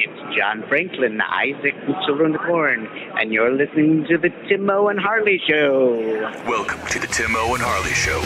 It's John Franklin, Isaac, the Children of the Corn, and you're listening to the Timo and Harley Show. Welcome to the Timo and Harley Show.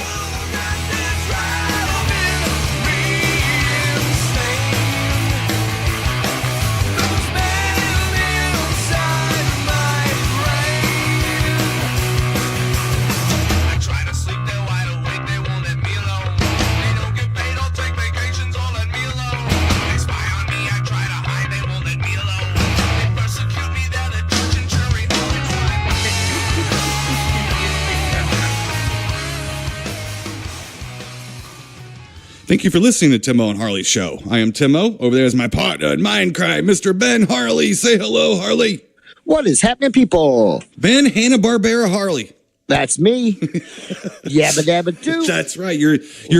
Thank you for listening to Timo and Harley Show. I am Timo. Over there is my partner in Mindcrime, Mr. Ben Harley. Say hello, Harley. What is happening, people? Ben Hanna-Barbera Harley. That's me. Yabba dabba doo. That's right. You're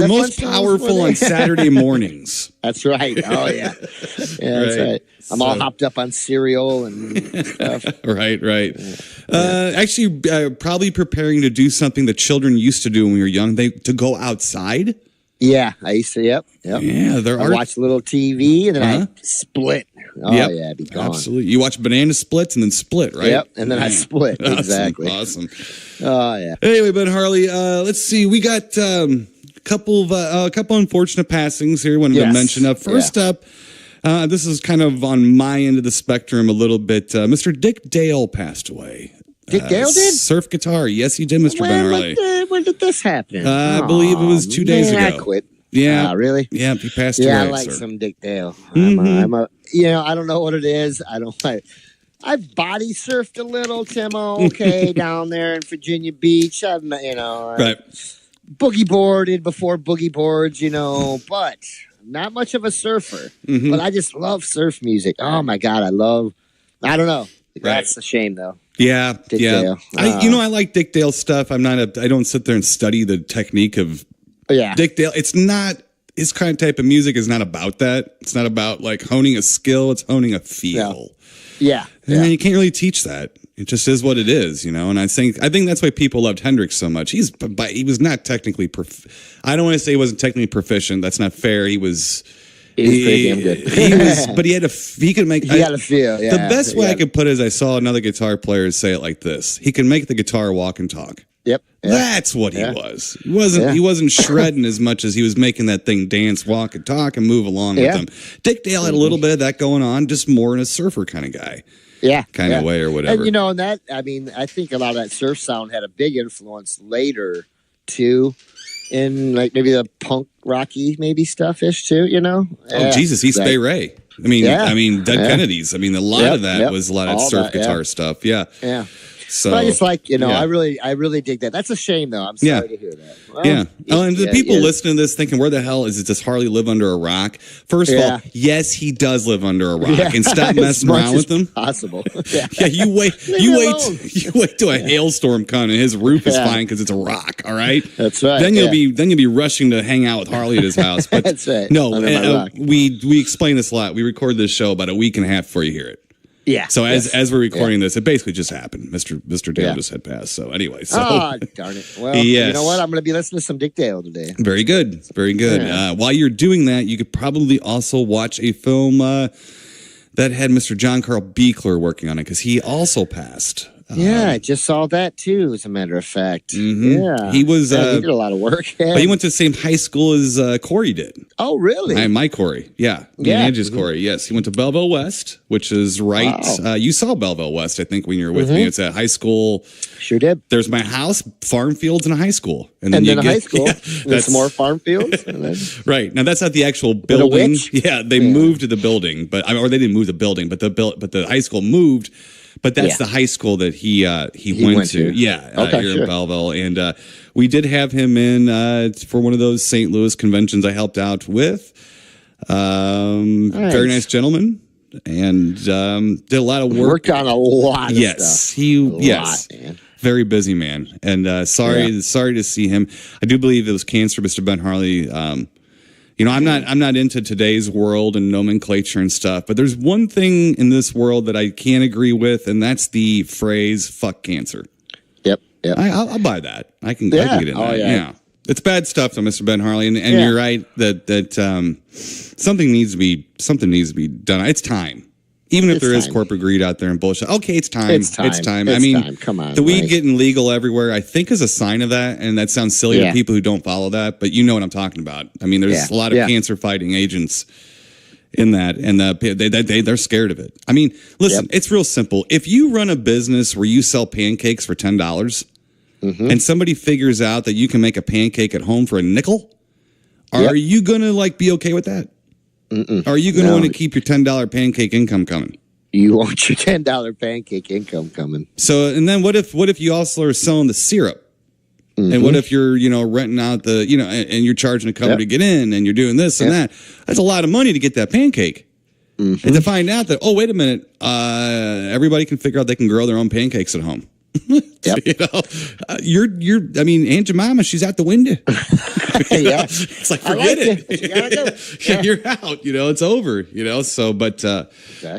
most powerful on Saturday mornings. That's right. Oh, yeah. Yeah, that's right. I'm all hopped up on cereal and stuff. Right. Actually, probably preparing to do something that children used to do when we were young. To go outside. Yeah, I used to, yep. Yeah, I watch a little TV and then I split. Oh, yeah, I'd be gone. Absolutely. You watch banana splits and then split, right? Yep, and then I split. Exactly. Awesome. Oh, yeah. Anyway, Ben Harley, let's see. We got a couple unfortunate passings here. Wanted to mention up. First up, this is kind of on my end of the spectrum a little bit. Mr. Dick Dale passed away. Dick Dale did? Surf guitar. Yes, he did, Mr. Ben Harley. When did this happen? I believe it was 2 days ago. I quit. Yeah. Really? Yeah, he passed away. Yeah, I like some Dick Dale. I'm a, I don't know what it is. I've body surfed a little, Timo, okay, down there in Virginia Beach. I've, right. Boogie boarded before boogie boards, but not much of a surfer. Mm-hmm. But I just love surf music. Oh, my God, I don't know. That's a shame, though. Yeah, Dick Dale. I like Dick Dale stuff. I don't sit there and study the technique of Dick Dale. It's not his kind of type of music is not about that. It's not about like honing a skill. It's honing a feel. Yeah. And you can't really teach that. It just is what it is, And I think that's why people loved Hendrix so much. He was not technically. I don't want to say he wasn't technically proficient. That's not fair. He was pretty damn good. But he could make. He had a feel. Yeah. The best way I could put it is I saw another guitar player say it like this: he can make the guitar walk and talk. Yep. That's what he was. He wasn't shredding as much as he was making that thing dance, walk, and talk, and move along with him. Dick Dale had a little bit of that going on, just more in a surfer kind of guy. Yeah. Kind of way or whatever. And I think a lot of that surf sound had a big influence later too. In like maybe the punk rocky maybe stuff-ish too, Oh Jesus, East Bay Ray. Dead Kennedys. A lot of that was a lot of surf guitar stuff. Yeah. Yeah. So, but I just I really dig that. That's a shame though. I'm sorry to hear that. Well, and the people listening to this thinking, where the hell does Harley live under a rock? First of all, yes, he does live under a rock, and stop messing around with him. Possible. You wait till a hailstorm comes and his roof is fine because it's a rock. All right, that's right. Then you'll be rushing to hang out with Harley at his house. But that's right. No, we explain this a lot. We record this show about a week and a half before you hear it. Yeah. So as we're recording this, it basically just happened. Mr. Dale just had passed. So anyway, darn it. Well, you know what? I'm going to be listening to some Dick Dale today. Very good. Very good. Yeah. While you're doing that, you could probably also watch a film that had Mr. John Carl Buechler working on it because he also passed. I just saw that too, as a matter of fact. Mm-hmm. Yeah. He was. he did a lot of work. But he went to the same high school as Corey did. Oh, really? My Corey. Yeah. Angie's Corey. Yes. He went to Belleville West, which is right. Wow. You saw Belleville West, I think, when you were with me. It's a high school. Sure did. There's my house, farm fields, and a high school. And then a high school. There's some more farm fields. Right. Now, that's not the actual building. Yeah. They moved to the building, or they didn't move the building, but the high school moved. But that's the high school that he went to. Yeah, here in Belleville. And we did have him in for one of those St. Louis conventions I helped out with. Very nice gentleman. And did a lot of work. Worked on a lot of stuff. Yes. Man. Very busy man. And sorry to see him. I do believe it was cancer, Mr. Ben Harley. I'm not into today's world and nomenclature and stuff, but there's one thing in this world that I can't agree with, and that's the phrase "fuck cancer." Yep. I'll buy that. I can get in that. Yeah. It's bad stuff, though, Mr. Ben Harley, and you're right that something needs to be done. It's time. Even if there is corporate greed out there and bullshit. Okay, it's time. It's time. I mean, come on. The weed getting legal everywhere, I think, is a sign of that. And that sounds silly to people who don't follow that. But you know what I'm talking about. I mean, there's a lot of cancer-fighting agents in that. And they're scared of it. I mean, listen, it's real simple. If you run a business where you sell pancakes for $10 and somebody figures out that you can make a pancake at home for a nickel, are you going to be okay with that? Are you going to want to keep your $10 pancake income coming? You want your $10 pancake income coming. So, and then what if you also are selling the syrup? And what if you're, renting out the, and you're charging a company to get in and you're doing this and that? That's a lot of money to get that pancake. And to find out that, oh, wait a minute, everybody can figure out they can grow their own pancakes at home. Aunt Jemima, she's out the window. It's like, forget it. You gotta go. You're out. It's over. So, but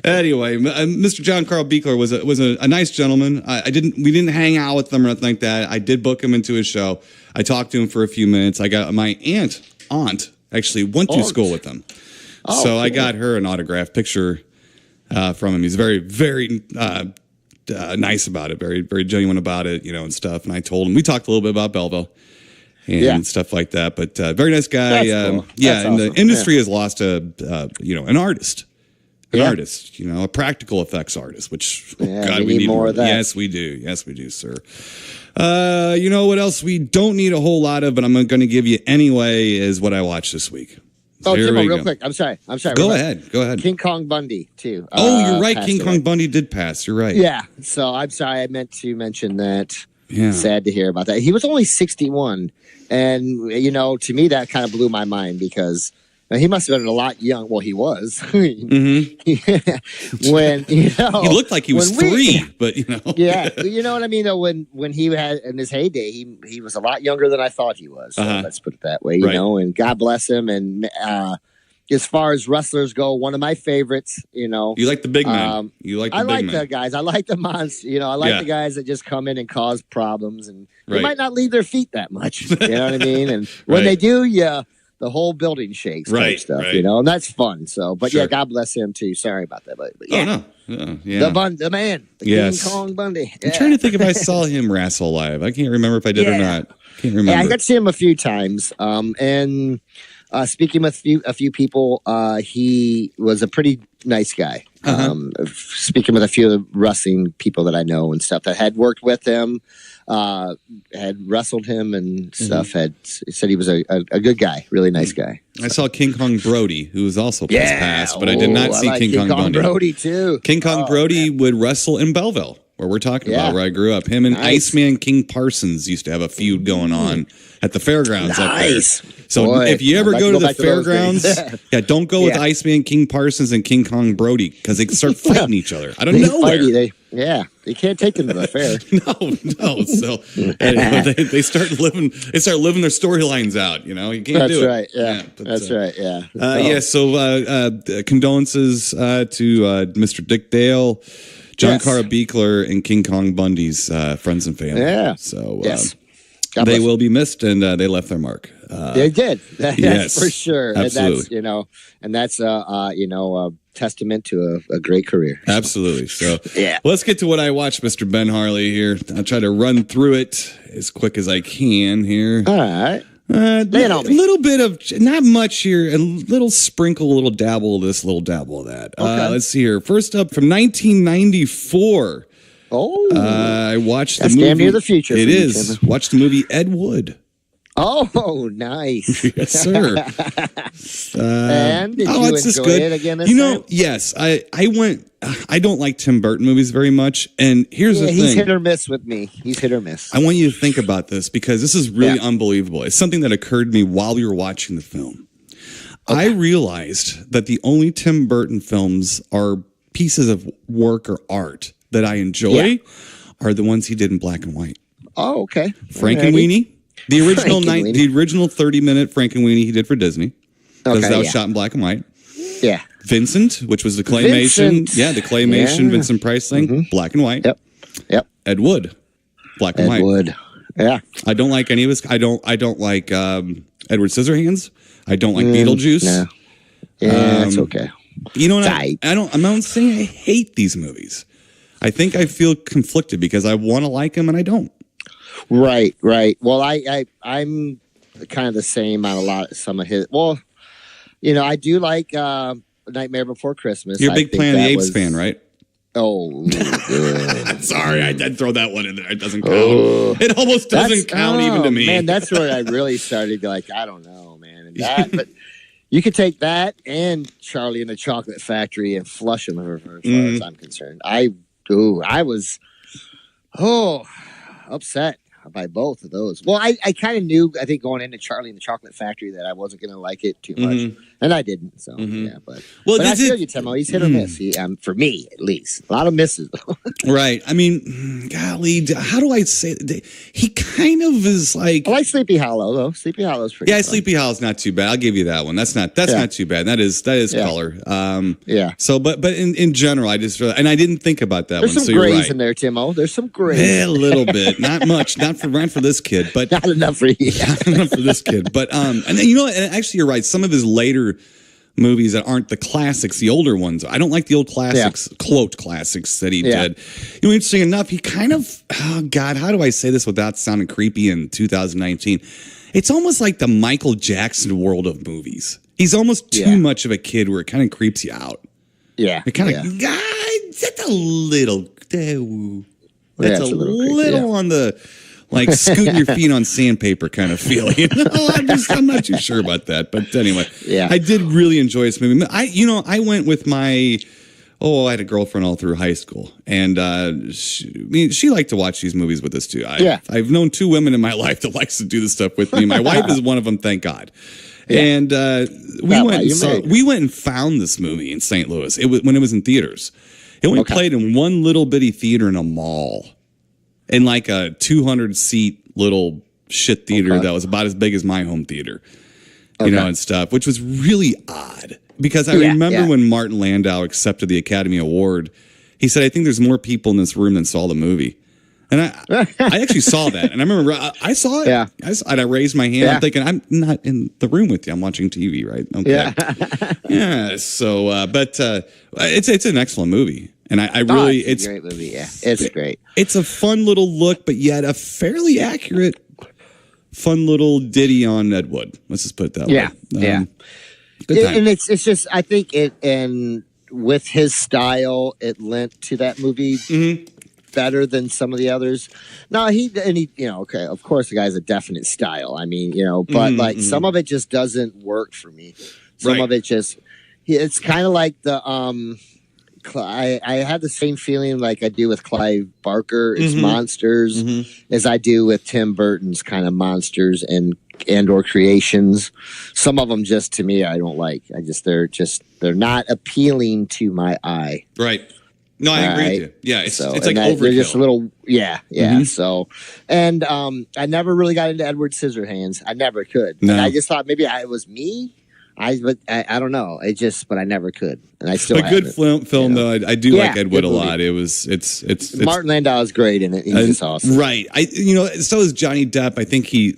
anyway, Mr. John Carl Beekler was a nice gentleman. We didn't hang out with him or anything like that. I did book him into his show. I talked to him for a few minutes. I got my aunt actually went to school with him, so cool. I got her an autographed picture from him. He's very, very nice about it, very, very genuine about it, and stuff. And I told him, we talked a little bit about Belleville and stuff like that, but very nice guy. Cool. And the industry has lost an artist, a practical effects artist, which God, we need more of that. Yes, we do, sir. What else we don't need a whole lot of, but I'm going to give you anyway, is what I watched this week. Oh, Jimbo, real quick. I'm sorry. Go ahead. King Kong Bundy, too. You're right. King Kong Bundy did pass. You're right. Yeah. So I'm sorry. I meant to mention that. Yeah. Sad to hear about that. He was only 61. And, to me, that kind of blew my mind because he must have been a lot young. Well, he was. When, he looked like he was 3, but, Yeah. You know what I mean, though? When he had in his heyday, he was a lot younger than I thought he was. So let's put it that way, you know, and God bless him. And as far as wrestlers go, one of my favorites, You like the big man. I like the guys. I like the monsters. I like the guys that just come in and cause problems. And they might not leave their feet that much. You know what I mean? And when they do, the whole building shakes type stuff, and that's fun. So, but God bless him too. Sorry about that, but yeah. The man, King Kong Bundy. I'm trying to think if I saw him wrestle live. I can't remember if I did or not. Can't remember. Yeah, I got to see him a few times. And speaking with a few people, he was a pretty nice guy. Speaking with a few of the wrestling people that I know and stuff that had worked with him, had wrestled him and stuff. Said he was a good guy, really nice guy. I saw King Kong Brody, who was also passed, but I did not see King Kong Bundy. Brody too. King Kong Brody would wrestle in Belleville, where we're talking about, where I grew up. Him and Iceman King Parsons used to have a feud going on at the fairgrounds up there. So if you ever go to the fairgrounds, don't go with Iceman King Parsons and King Kong Brody because they start fighting each other. I don't know. They can't take them to the fair. No. So anyway, they start living their storylines out. You can't do it. Right. Yeah. That's right. Yeah. So condolences to Mr. Dick Dale, John Carl Beekler, and King Kong Bundy's friends and family. Yeah. So they will be missed, and they left their mark. They did. That's for sure. Absolutely. And that's a testament to a great career. Absolutely. So let's get to what I watched, Mr. Ben Harley here. I'll try to run through it as quick as I can here. All right. A little bit of, not much here, a little sprinkle, a little dabble of this, little dabble of that. Okay. Let's see here. First up, from 1994. I watched the movie. Damn near the future. It is. Watched the movie Ed Wood. Oh, nice. Yes, sir. And did you enjoy it again this time? Yes. I don't like Tim Burton movies very much. And here's the thing. He's hit or miss with me. He's hit or miss. I want you to think about this because this is really unbelievable. It's something that occurred to me while we were watching the film. Okay. I realized that the only Tim Burton films are pieces of work or art that I enjoy are the ones he did in black and white. Oh, okay. Frankenweenie. The original 30-minute Frankenweenie he did for Disney. Because that was shot in black and white. Yeah. Vincent, which was the claymation. The claymation Vincent Price thing. Black and white. Yep. Ed Wood. Black and white. Ed Wood. Yeah. I don't like any of his. I don't like Edward Scissorhands. I don't like Beetlejuice. No. Yeah, that's okay. You know what? I'm not saying I hate these movies. I think I feel conflicted because I want to like them and I don't. Right. Well, I'm kind of the same on some of his. Well, I do like Nightmare Before Christmas. You're a big Planet of the Apes fan, right? Oh, good. Sorry, I did throw that one in there. It doesn't count. It almost doesn't count even to me. Man, that's where I really started to I don't know, man. And but you could take that and Charlie and the Chocolate Factory and flush them as far as I'm concerned. I was upset by both of those. Well, I kind of knew, I think, going into Charlie and the Chocolate Factory that I wasn't going to like it too much, and I didn't. So yeah, but I feel you, Timo. He's hit or miss. For me, at least, a lot of misses. Right. I mean, golly, how do I say it? He kind of is like. I like Sleepy Hollow though. Sleepy Hollow's pretty. Yeah, fun. Sleepy Hollow's not too bad. I'll give you that one. That's not too bad. That is color. Yeah. So, but in general, I just and I didn't think about that. There's one. some grays in there, Timo. There's some grays. Yeah, a little bit, not much, not for this kid, but not enough for you. Not enough for this kid. But and and actually, you're right. Some of his later movies that aren't the classics, the older ones. I don't like the old classics, quote classics that he did. Interesting enough, he kind of, oh God, how do I say this without sounding creepy in 2019? It's almost like the Michael Jackson world of movies. He's almost too much of a kid where it kind of creeps you out. Yeah. It kind of, that's a little, that's a little on the, like scooting your feet on sandpaper kind of feeling. I'm not too sure about that. But anyway, I did really enjoy this movie. I went with I had a girlfriend all through high school, and she liked to watch these movies with us too. I've known two women in my life that likes to do this stuff with me. My wife is one of them, thank God. Yeah. And we went and found this movie in St. Louis. When it was in theaters. It only played in one little bitty theater in a mall. In like a 200-seat little shit theater that was about as big as my home theater, and stuff, which was really odd. Because I remember when Martin Landau accepted the Academy Award, he said, I think there's more people in this room than saw the movie. And I actually saw that. And I remember I saw it. Yeah. I raised my hand. Yeah. I'm thinking, I'm not in the room with you. I'm watching TV, right? Okay. Yeah. So, but it's an excellent movie. And I really, it's a great movie. Yeah, it's great. It's a fun little look, but yet a fairly accurate, fun little ditty on Ed Wood. Let's just put it that way. Yeah. And it's just, I think and with his style, it lent to that movie better than some of the others. No, he, of course the guy's a definite style. I mean, but some of it just doesn't work for me. Some of it just, it's kind of like the, I had the same feeling like I do with Clive Barker, it's monsters, as I do with Tim Burton's kind of monsters and or creations. Some of them just, to me, I don't like. They're not appealing to my eye. Right. No, I agree with you. Yeah, it's like overkill. They're just a little, So, and I never really got into Edward Scissorhands. I never could. No. And I just thought maybe it was me. I don't know. But I never could, and I still. A good film though. I do like Ed Wood a lot. It's Martin Landau is great in it. He's just awesome. Right. So is Johnny Depp. I think he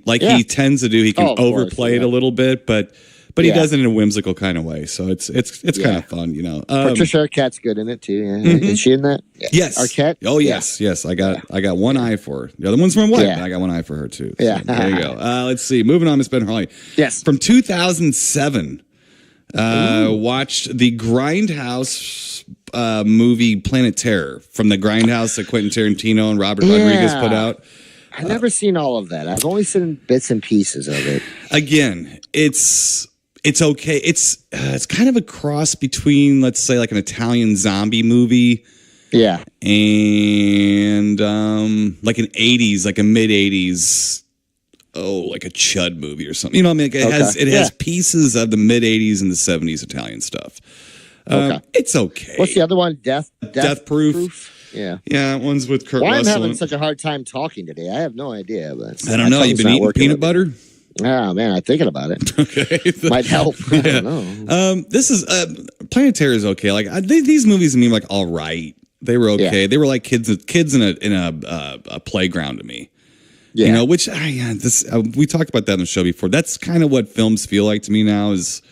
tends to do. He can overplay it a little bit, but he does it in a whimsical kind of way. So it's kind of fun. Patricia Arquette's good in it too. Yeah. Is she in that? Yeah. Yes. Arquette. Oh yes. I got one eye for her. The other one's from my wife. But I got one eye for her too. So yeah. There you go. Let's see. Moving on, Miss Ben Harley. Yes. From 2007. Watched the Grindhouse movie Planet Terror from the Grindhouse that Quentin Tarantino and Robert Rodriguez put out. I've never seen all of that. I've only seen bits and pieces of it. Again, it's okay. It's kind of a cross between, let's say, like an Italian zombie movie. Yeah. And like an 80s, like a mid-80s, like a Chud movie or something. It has pieces of the mid-80s and the 70s Italian stuff. It's okay. What's the other one? Death Proof? Yeah. Yeah, one's with Kurt Why Russell. I'm having such a hard time talking today? I have no idea. But I don't know. You've been eating peanut butter? Oh, man, I'm thinking about it. Okay. Might help. I don't know. This is Planet Terror is okay. Like these movies to me were like all right. They were okay. Yeah. They were like kids in a playground to me. Yeah. Which we talked about that on the show before. That's kind of what films feel like to me now. Is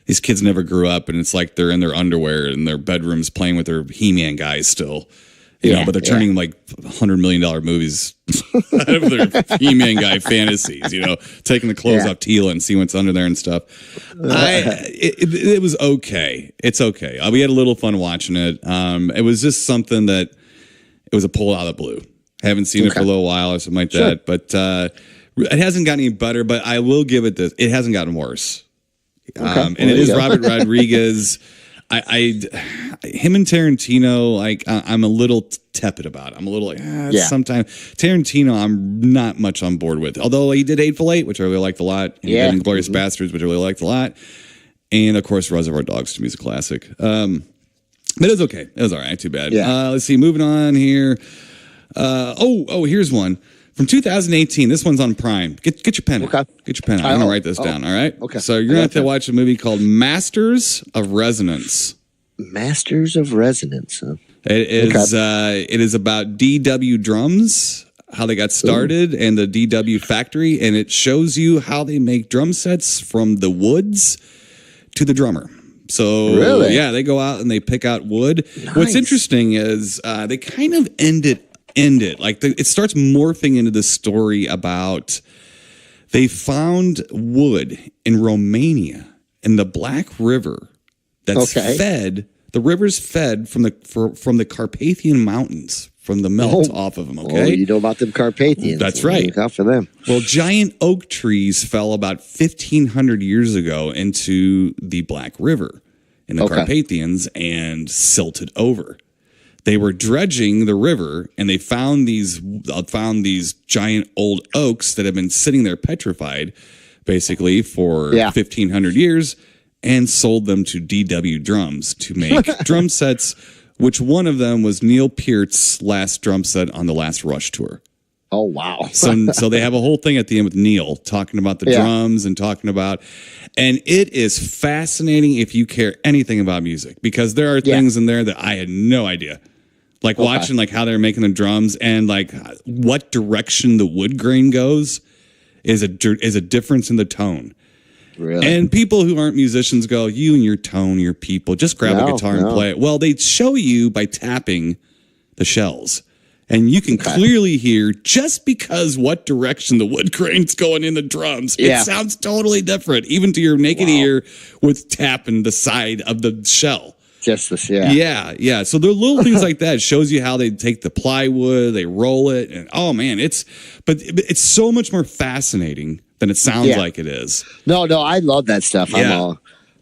these kids never grew up, and it's like they're in their underwear in their bedrooms playing with their He-Man guys still. You know, but they're turning like $100 million movies out of their He-Man guy fantasies, you know, taking the clothes off Tila and seeing what's under there and stuff. It was okay. It's okay. We had a little fun watching it. It was just something that it was a pull out of the blue. I haven't seen it for a little while or something like that, but it hasn't gotten any better, but I will give it this. It hasn't gotten worse. And it is Robert Rodriguez. Him and Tarantino, like I'm a little tepid about it. I'm a little like sometimes Tarantino I'm not much on board with. Although he did Hateful Eight, which I really liked a lot, and he did Inglourious Bastards, which I really liked a lot, and of course Reservoir Dogs to me is a classic. But it was okay. It was all right. Too bad. Let's see. Moving on here. Here's one. From 2018, this one's on Prime. Get your pen. Okay. Get your pen. I'm going to write this down, all right? Okay. So you're going to have to watch a movie called Masters of Resonance. Masters of Resonance, huh? It is about DW drums, how they got started, and the DW factory, and it shows you how they make drum sets from the woods to the drummer. So, they go out and they pick out wood. Nice. What's interesting is they kind of end it. Like it starts morphing into this story about they found wood in Romania in the Black River that's fed. The river's fed from the Carpathian Mountains from the melt off of them. Okay, you know about them Carpathians. That's right. Look out for them. Well, giant oak trees fell about 1,500 years ago into the Black River in the Carpathians and silted over. They were dredging the river, and they found these giant old oaks that have been sitting there petrified, basically for 1,500 years, and sold them to DW Drums to make drum sets. Which one of them was Neil Peart's last drum set on the last Rush tour. Oh wow! So they have a whole thing at the end with Neil talking about the drums and talking about, and it is fascinating if you care anything about music because there are things in there that I had no idea. Like watching like how they're making the drums and like what direction the wood grain goes is a difference in the tone. Really? And people who aren't musicians go, you and your tone, your people, just grab a guitar and play it. Well, they show you by tapping the shells. And you can clearly hear just because what direction the wood grain's going in the drums. It sounds totally different, even to your naked ear with tapping the side of the shell. Just this, yeah. So there are little things like that. It shows you how they take the plywood, they roll it, and oh man, it's so much more fascinating than it sounds like it is. No, I love that stuff. I'm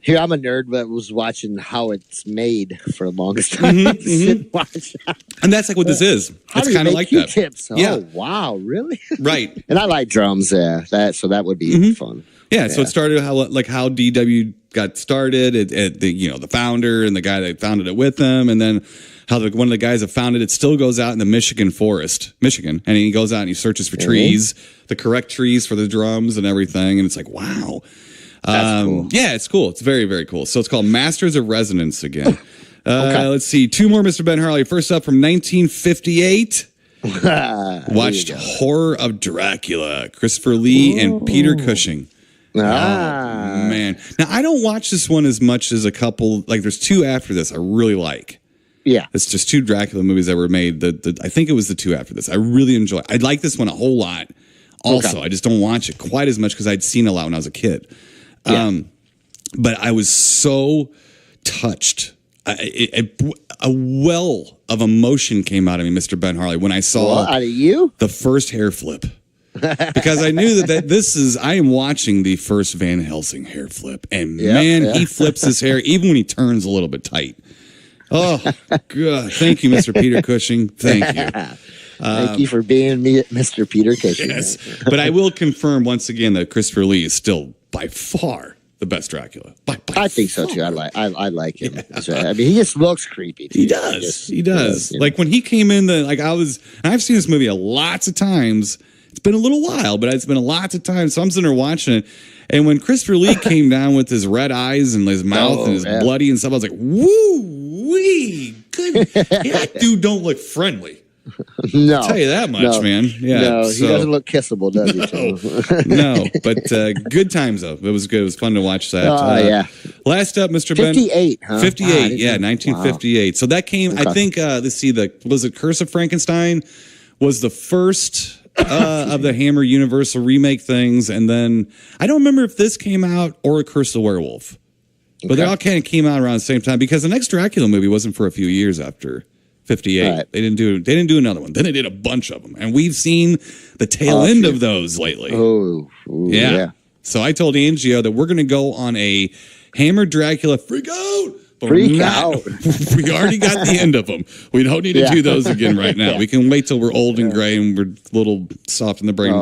a nerd, but was watching how it's made for the longest time. And that's like what this is. It's kind of like that. Q-tips? Oh, wow, really? Right. And I like drums. So that would be fun. Yeah, so it started how DW got started. The founder and the guy that founded it with them, and then how one of the guys that founded it still goes out in the Michigan, and he goes out and he searches for trees, the correct trees for the drums and everything, and it's like wow, that's cool. Yeah, it's cool. It's very very cool. So it's called Masters of Resonance again. Let's see, two more Mr. Ben Harley. First up from 1958. Watched Horror of Dracula, Christopher Lee and Peter Cushing. Oh, man. Now, I don't watch this one as much as a couple. Like, there's two after this I really like. Yeah. It's just two Dracula movies that were made. I think it was the two after this. I really enjoy it. I like this one a whole lot. Also, I just don't watch it quite as much because I'd seen it a lot when I was a kid. But I was so touched. A well of emotion came out of me, Mr. Ben Harley, when I saw out of you? The first hair flip. Because I knew that I am watching the first Van Helsing hair flip. And he flips his hair even when he turns a little bit tight. Oh, God. Thank you, Mr. Peter Cushing. Thank you. Thank you for being me, Mr. Peter Cushing. Yes. But I will confirm once again that Christopher Lee is still by far the best Dracula. I think so too. I like him. Yeah. I mean, he just looks creepy. Too. He does. Like when he came in, I've seen this movie lots of times. It's been a little while, but it's been lots of times. So I'm sitting there watching it. And when Christopher Lee came down with his red eyes and his mouth and his bloody and stuff, I was like, woo-wee. Good. That dude don't look friendly. No. I'll tell you that much, no, man. Yeah. No, he doesn't look kissable, does he? No, but good times, though. It was good. It was fun to watch that. Oh, yeah. Last up, Mr. Ben. 58, huh? 58, yeah, 1958. Wow. So that came, okay. I think, let's see, was it Curse of Frankenstein was the first of the Hammer Universal remake things. And then, I don't remember if this came out or Curse of the Werewolf. But they all kind of came out around the same time because the next Dracula movie wasn't for a few years after 58. Right. They didn't do another one. Then they did a bunch of them, and we've seen the tail end of those lately. Oh, yeah. So I told Angio that we're going to go on a Hammer Dracula freak out. Freak out. We already got the end of them. We don't need to do those again right now. We can wait till we're old and gray and we're a little soft in the brain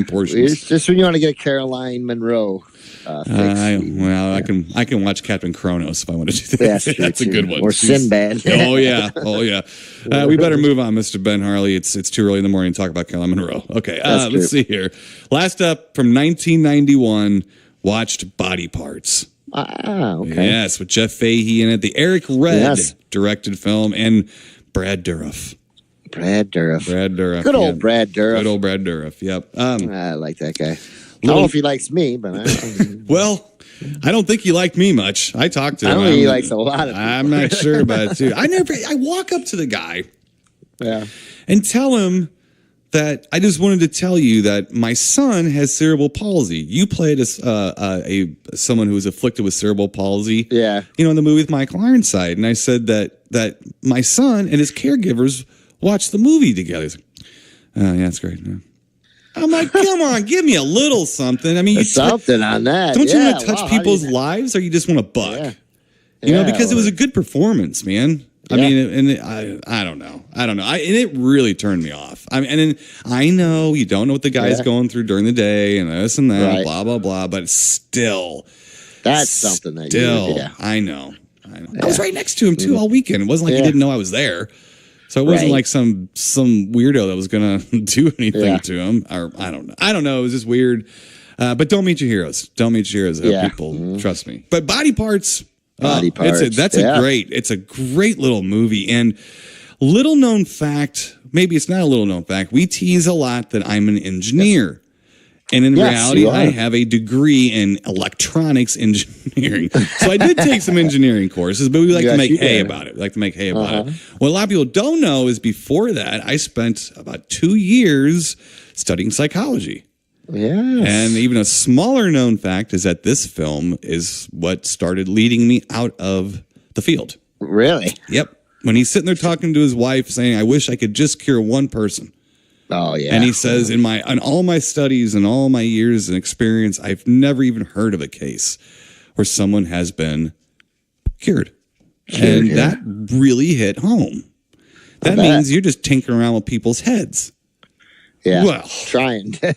portions. It's just when you want to get a Caroline Monroe. I can watch Captain Kronos if I want to do that. That's a good one. Or Sinbad. Oh yeah. We better move on, Mr. Ben Harley. It's too early in the morning to talk about Caroline Monroe. Okay, let's see here. Last up from 1991, watched Body Parts. Okay. Yes, with Jeff Fahey in it, the Eric Red directed film, and Brad Dourif. Brad Dourif. Good old Brad Dourif. Good old Brad Dourif. Yep. I like that guy. I don't know if he likes me, but well, I don't think he liked me much. I talked to him. I don't think he likes a lot of people. I'm not sure about it, too. I walk up to the guy and tell him that I just wanted to tell you that my son has cerebral palsy. You played as someone who was afflicted with cerebral palsy. Yeah. In the movie with Michael Ironside. And I said that my son and his caregivers watched the movie together. He's like, oh, yeah, that's great. Yeah. I'm like, come on, give me a little something. I mean, something on that. Don't you want to touch people's lives, or you just want to buck? Because it was a good performance, man. I mean, and I don't know. And it really turned me off. I mean, and then I know you don't know what the guy's going through during the day, and this and that, blah blah blah. But still, that's something that I know. I was right next to him too all weekend. It wasn't like he didn't know I was there. So it wasn't like some weirdo that was going to do anything to him. Or I don't know. It was just weird. But don't meet your heroes. Don't meet your heroes. People, trust me. But Body Parts. It's a great little movie. And little known fact, maybe it's not a little known fact, we tease a lot that I'm an engineer. And in reality, I have a degree in electronics engineering. So I did take some engineering courses, but we like to make hay about it. What a lot of people don't know is before that, I spent about 2 years studying psychology. Yes. And even a smaller known fact is that this film is what started leading me out of the field. Really? Yep. When he's sitting there talking to his wife saying, I wish I could just cure one person. Oh, yeah. And he says, in all my studies and all my years and experience, I've never even heard of a case where someone has been cured. That really hit home. That means you're just tinkering around with people's heads. Yeah. Well, trying to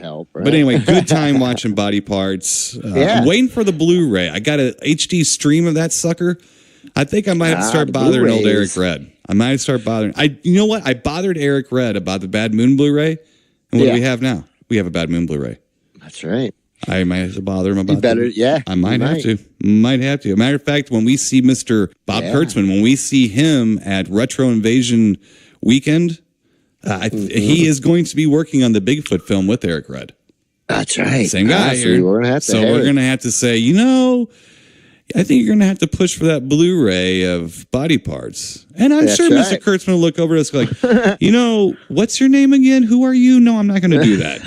help. Right? But anyway, good time watching Body Parts. I'm waiting for the Blu-ray. I got an HD stream of that sucker. I think I might have to start bothering old Eric Red. I might start bothering. You know what? I bothered Eric Red about the Bad Moon Blu-ray. And what do we have now? We have a Bad Moon Blu-ray. That's right. I might have to bother him about that. I might have to. Might have to. Matter of fact, when we see Mr. Bob Kurtzman, when we see him at Retro Invasion Weekend, he is going to be working on the Bigfoot film with Eric Red. That's right. Same guy here. We're going to have to say, I think you're going to have to push for that Blu-ray of Body Parts. And I'm sure Mr. Kurtzman will look over at us like, what's your name again? Who are you? No, I'm not going to do that.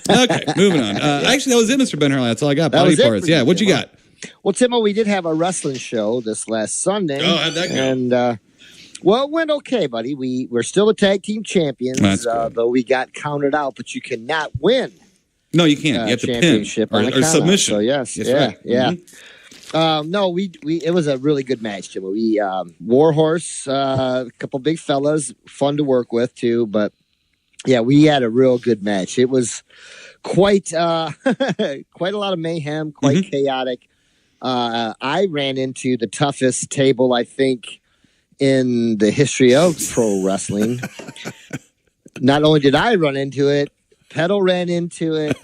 Okay, moving on. Actually, that was it, Mr. Ben Harley. That's all I got. Body Parts. Yeah, what you got? Well, Timo, we did have a wrestling show this last Sunday. Oh, how'd that go? And, it went okay, buddy. We're still the tag team champions, though we got counted out, but you cannot win. No, you can't. You have to pin or submission. So, yes. Right. Yeah. It was a really good match, Jim. Warhorse, a couple big fellas, fun to work with too. But we had a real good match. It was quite quite a lot of mayhem, quite chaotic. I ran into the toughest table, I think, in the history of pro wrestling. Not only did I run into it, Pedal ran into it.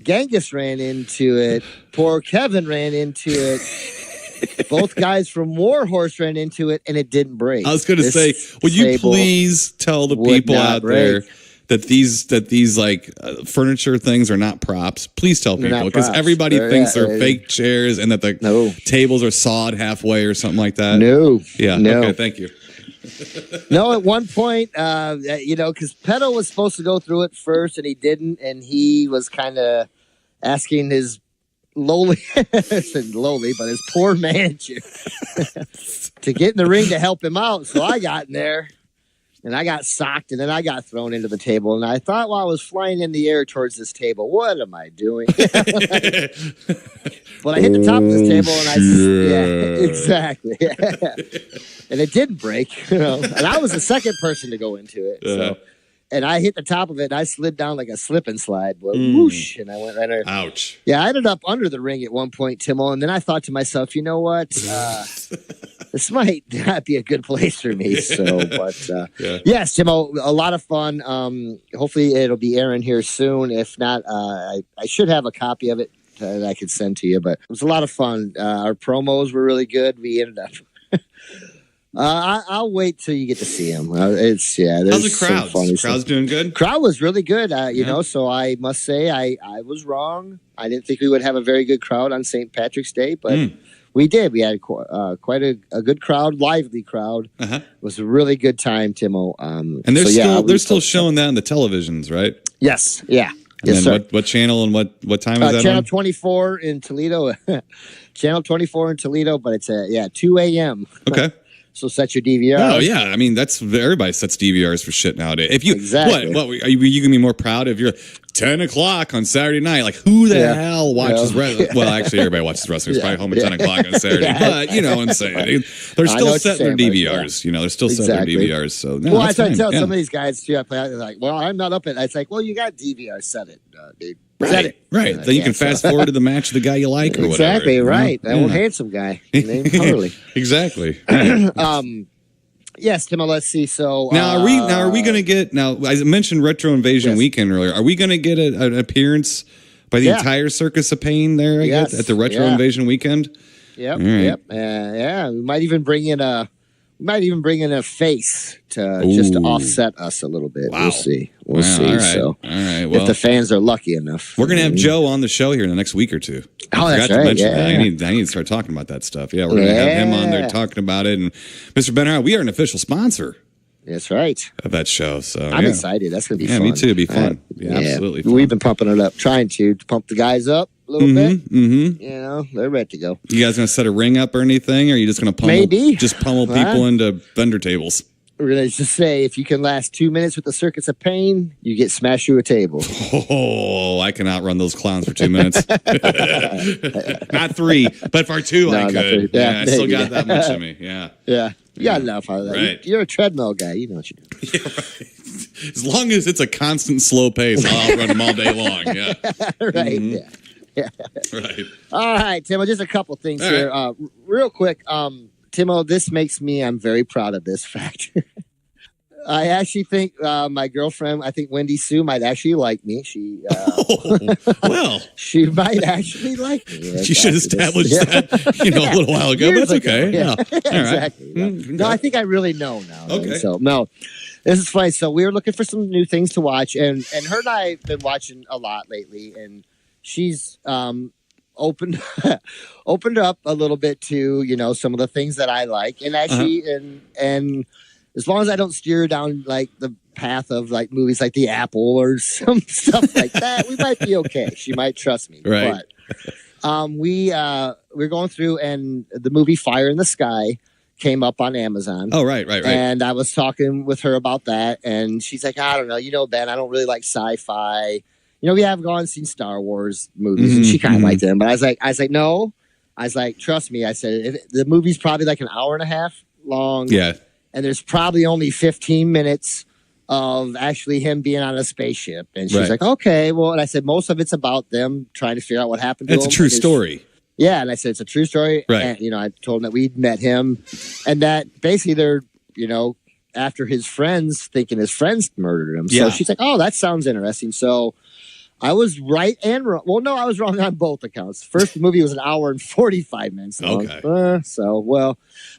Genghis ran into it. Poor Kevin ran into it. Both guys from Warhorse ran into it, and it didn't break. I was going to say, would you please tell the people out there that these like furniture things are not props? Please tell people, because everybody thinks they're fake chairs and that the tables are sawed halfway or something like that. No. Yeah. No. Okay. Thank you. No, at one point, because Pedo was supposed to go through it first, and he didn't, and he was kind of asking his lowly, but his poor manager to get in the ring to help him out. So I got in there, and I got socked, and then I got thrown into the table. And I thought while I was flying in the air towards this table, what am I doing? But I hit the top of this table, and exactly. And it didn't break, and I was the second person to go into it. So. And I hit the top of it, and I slid down like a slip and slide. Whoosh, and I went right there. Ouch. Yeah, I ended up under the ring at one point, Timo, and then I thought to myself, you know what? This might not be a good place for me. So, but yes, Timo, a lot of fun. Hopefully it'll be airing here soon. If not, I should have a copy of it that I could send to you, but it was a lot of fun. Our promos were really good. We ended up... I'll wait till you get to see him. How's the crowd? Crowd's doing good? Crowd was really good, so I must say I was wrong. I didn't think we would have a very good crowd on St. Patrick's Day, but we did. We had quite a good crowd, lively crowd. It was a really good time, Timo. And they're still showing that on the televisions, right? Yes, yeah. And yes, then sir. what channel and what time is that Channel on? 24 in Toledo. Channel 24 in Toledo, but it's 2 a.m. Okay. So set your DVR. Oh yeah, I mean everybody sets DVRs for shit nowadays. If you exactly. what are you gonna be more proud if you're 10 o'clock on Saturday night? Like who the hell watches wrestling? Well, actually everybody watches wrestling. It's probably home at 10 o'clock on Saturday. But you know what I'm saying. They're still setting their DVRs. They're still setting their DVRs. So no, I try to tell some of these guys too. They're like, well, I'm not up at. It's like, well, you got DVR, set it, dude. Set it. Right. Then you can fast forward to the match of the guy you like or whatever. Exactly. Right. That old handsome guy named Harley. Exactly. Yes, Timo, let's see. So now are we going to get I mentioned Retro Invasion Weekend earlier. Are we going to get an appearance by the entire Circus of Pain there at the Retro Invasion Weekend? Yep. Right. Yep. We might even bring in a face to just to offset us a little bit. Wow. We'll see. We'll see. All right. So, all right. Well, if the fans are lucky enough, we're going to have Joe on the show here in the next week or two. Oh, that's right. I need to start talking about that stuff. Yeah, we're going to have him on there talking about it. And Mr. Benhart, we are an official sponsor. That's right. Of that show. So I'm excited. That's going to be fun. Yeah, me too. It'll be fun. Absolutely fun. We've been pumping it up, trying to pump the guys up a little bit. Mm-hmm. They're ready to go. You guys going to set a ring up or anything? Or are you just going to pummel people into vendor tables? We're going to just say, if you can last 2 minutes with the Circus of Pain, you get smashed through a table. Oh, I can outrun those clowns for 2 minutes. Not 3, but for 2 I could. I still got that much in me. Yeah. Yeah. You got enough out of that. Right. You're a treadmill guy. You know what you do. Yeah, right. As long as it's a constant slow pace, I'll outrun them all day long. Yeah. Right. Mm-hmm. Yeah. Right. All right, Timo, just a couple things here. Right. Real quick, Timo, this makes me, I'm very proud of this fact. I actually think my girlfriend, Wendy Sue might actually like me. She, she might actually like me. She should establish that, a little while ago. But that's okay. Yeah. Exactly. Right. No, I think I really know now. Okay. So, no, this is funny. So we were looking for some new things to watch, and her and I have been watching a lot lately, and she's opened up a little bit to some of the things that I like, and actually and as long as I don't steer down like the path of like movies like The Apple or some stuff like that, we might be okay. She might trust me. Right. But we're going through, and the movie Fire in the Sky came up on Amazon. Oh, right. And I was talking with her about that, and she's like, I don't know, Ben, I don't really like sci-fi. We have gone and seen Star Wars movies, and she kind of liked them. But I was like, no. I was like, trust me. I said, the movie's probably like an hour and a half long. Yeah. And there's probably only 15 minutes of actually him being on a spaceship. And she's like, okay, well, and I said, most of it's about them trying to figure out what happened to him. It's a true story. Yeah. And I said, it's a true story. Right. And, I told him that we'd met him and that basically they're, after his friends thinking his friends murdered him. So she's like, oh, that sounds interesting. So I was right and wrong. Well, no, I was wrong on both accounts. First, the movie was an hour and 45 minutes long. Okay.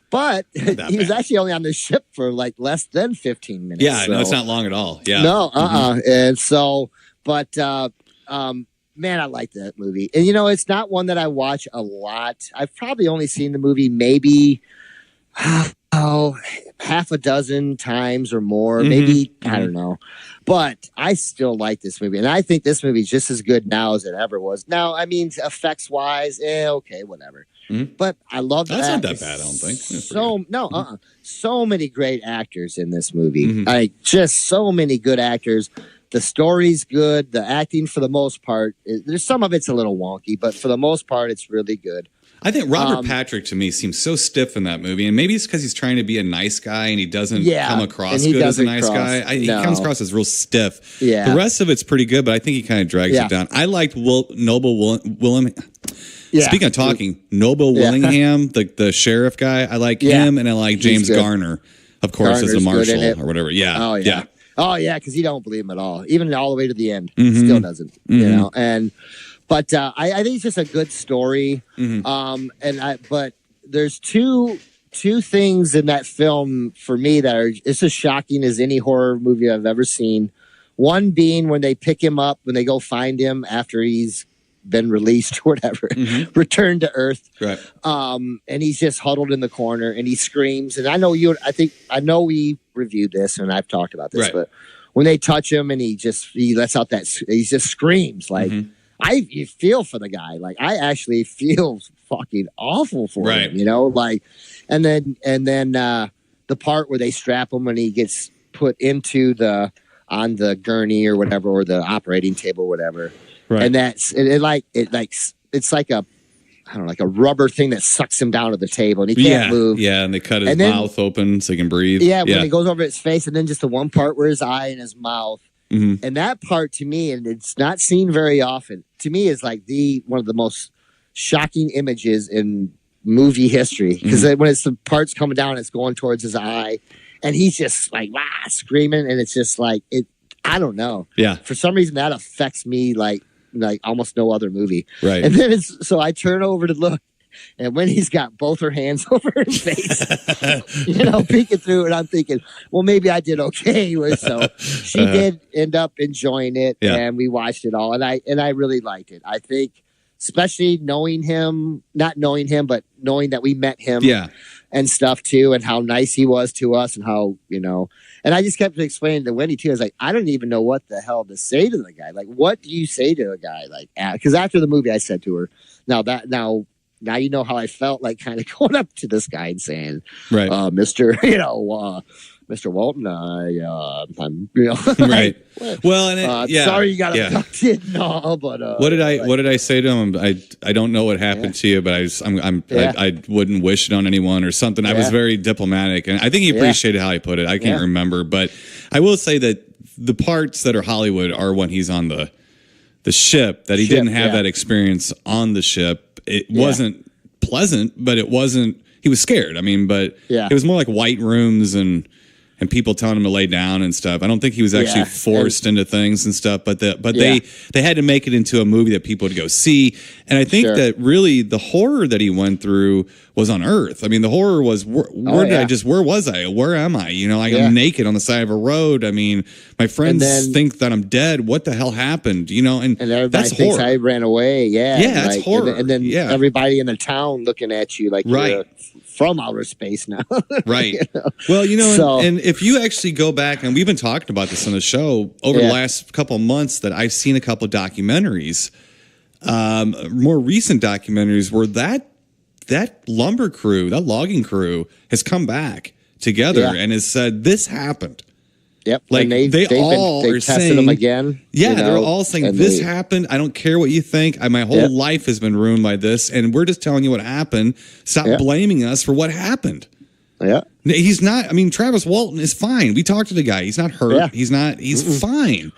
But he was actually only on the ship for like less than 15 minutes. Yeah, no, it's not long at all. Yeah. No, And so, man, I like that movie. And, it's not one that I watch a lot. I've probably only seen the movie maybe, half a dozen times or more. Maybe, I don't know. But I still like this movie. And I think this movie is just as good now as it ever was. Now, I mean, effects-wise, okay, whatever. But I love that. That's not that bad, I don't think. So many great actors in this movie. Just so many good actors. The story's good. The acting, for the most part, there's some of it's a little wonky, but for the most part, it's really good. I think Robert Patrick, to me, seems so stiff in that movie. And maybe it's because he's trying to be a nice guy and he doesn't come across good as a nice guy. He comes across as real stiff. Yeah. The rest of it's pretty good, but I think he kind of drags it down. I liked Noble Willingham. Speaking of talking, Noble Willingham, the sheriff guy, I like him, and I like James Garner, of course, as the marshal or whatever. Yeah. Oh, yeah. Oh, yeah, because you don't believe him at all. Even all the way to the end. Still doesn't. But I think it's just a good story. But there's two things in that film for me that are just as shocking as any horror movie I've ever seen. One being when they pick him up, when they go find him after he's been released or whatever, returned to Earth. Right. And he's just huddled in the corner and he screams. And I know we reviewed this and I've talked about this, but when they touch him and he lets out he just screams like, you feel for the guy. Like I actually feel fucking awful for him, and then the part where they strap him when he gets put into on the gurney or whatever, or the operating table or whatever. Right. And it's like a, I don't know, like a rubber thing that sucks him down to the table and he can't move. Yeah. And they cut his mouth open so he can breathe. Yeah. When it goes over his face, and then just the one part where his eye and his mouth. And that part to me, and it's not seen very often, to me is like one of the most shocking images in movie history. Because when it's the parts coming down, it's going towards his eye, and he's just like screaming, and it's just like I don't know. Yeah. For some reason, that affects me like almost no other movie. Right. And then so I turn over to look. And when he's got both her hands over his face, peeking through, and I'm thinking, well, maybe I did okay. So she did end up enjoying it, and we watched it all, and I really liked it. I think, especially knowing him, not knowing him, but knowing that we met him, and stuff too, and how nice he was to us, and how and I just kept explaining to Wendy too. I was like, I don't even know what the hell to say to the guy. Like, what do you say to a guy like? Because after the movie, I said to her, now you know how I felt like kind of going up to this guy and saying, right, Mr. Walton, I'm, right. Well, and sorry you got abducted. No, but what did I say to him? I don't know what happened to you, but I wouldn't wish it on anyone or something. I was very diplomatic, and I think he appreciated how I put it. I can't remember, but I will say that the parts that are Hollywood are when he's on the ship. That he didn't have that experience on the ship. It wasn't pleasant, but it wasn't. He was scared. I mean, but it was more like white rooms and people telling him to lay down and stuff. I don't think he was actually forced into things and stuff. But they had to make it into a movie that people would go see. And I think that really the horror that he went through was on Earth. I mean, the horror was where was I? Where am I? I'm naked on the side of a road. I mean, my friends think that I'm dead. What the hell happened? And everybody thinks I ran away. Yeah, that's horror. And then everybody in the town looking at you like you're from outer space now. Right. Well, and if you actually go back, and we've been talking about this on the show over the last couple of months, that I've seen a couple of documentaries, more recent documentaries, where that lumber crew, that logging crew, has come back together and has said this happened. Yep. Like they tested saying them again. Yeah, they're all saying this happened. I don't care what you think. My whole life has been ruined by this, and we're just telling you what happened. Stop blaming us for what happened. Yeah. He's not. I mean, Travis Walton is fine. We talked to the guy. He's not hurt. Yeah. He's not. He's fine.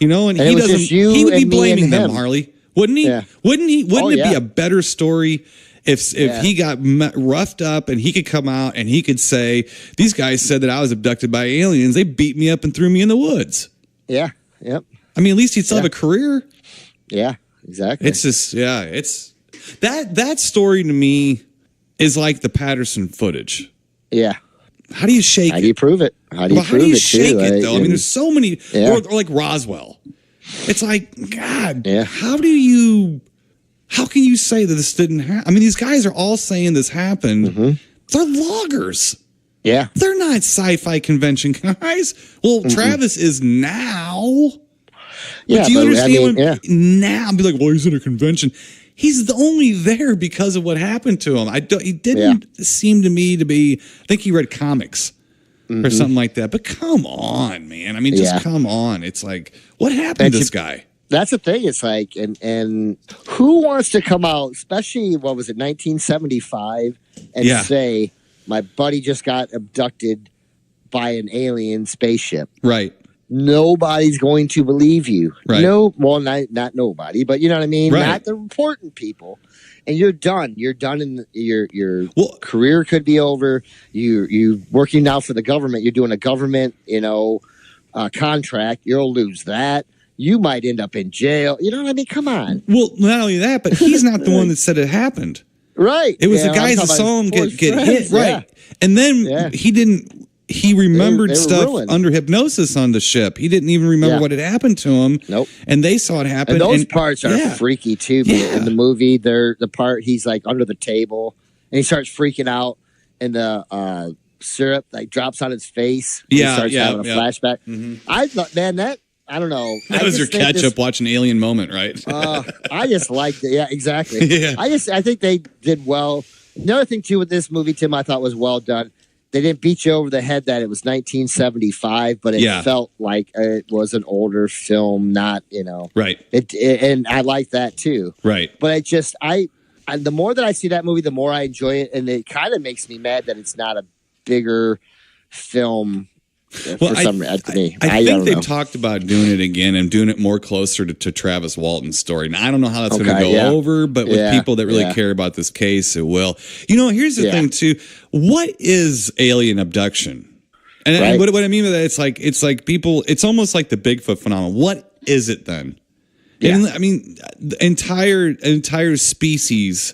And he doesn't. He would be blaming them, Harley, wouldn't he? Yeah. Wouldn't he? Wouldn't it be a better story if he got roughed up and he could come out and he could say, these guys said that I was abducted by aliens. They beat me up and threw me in the woods. Yeah. Yep. I mean, at least he'd still have a career. Yeah, exactly. It's just, it's that story to me is like the Patterson footage. Yeah. How do you shake it? How do you prove it? How do you prove it, shake too? it, though? I mean, there's so many, or like Roswell. It's like, God, how can you say that this didn't happen? I mean, these guys are all saying this happened. Mm-hmm. They're loggers. Yeah. They're not sci-fi convention guys. Well, Travis is now. Yeah, do you understand now? Be like, well, he's in a convention. He's only there because of what happened to him. He didn't seem to me to be. I think he read comics or something like that. But come on, man. I mean, just come on. It's like, what happened to this guy? That's the thing. It's like, and who wants to come out, especially, what was it, 1975, and say, my buddy just got abducted by an alien spaceship. Right. Nobody's going to believe you. Right. No, well, not nobody, but you know what I mean? Right. Not the important people. And you're done. You're done, and your career could be over. You're working now for the government. You're doing a government, contract. You'll lose that. You might end up in jail. You know what I mean? Come on. Well, not only that, but he's not the one that said it happened. Right. It was the guys that saw him get hit. Right. And then he remembered stuff ruined. Under hypnosis on the ship. He didn't even remember what had happened to him. Nope. And they saw it happen. And those parts are freaky too. In the movie, the part he's like under the table and he starts freaking out and the syrup like drops on his face. He starts having a flashback. Mm-hmm. I thought, man, I don't know. That was your catch-up watching Alien moment, right? I just liked it. Yeah, exactly. I think they did well. Another thing, too, with this movie, Tim, I thought was well done. They didn't beat you over the head that it was 1975, but it felt like it was an older film, not, Right. And I like that, too. Right. But the more that I see that movie, the more I enjoy it, and it kind of makes me mad that it's not a bigger film. Well, I think they've talked about doing it again and doing it more closer to Travis Walton's story. Now, I don't know how that's going to go over, but with people that really care about this case, it will. Here's the thing, too. What is alien abduction? And what I mean by that, it's like people, it's almost like the Bigfoot phenomenon. What is it then? Yeah. And, I mean, the entire species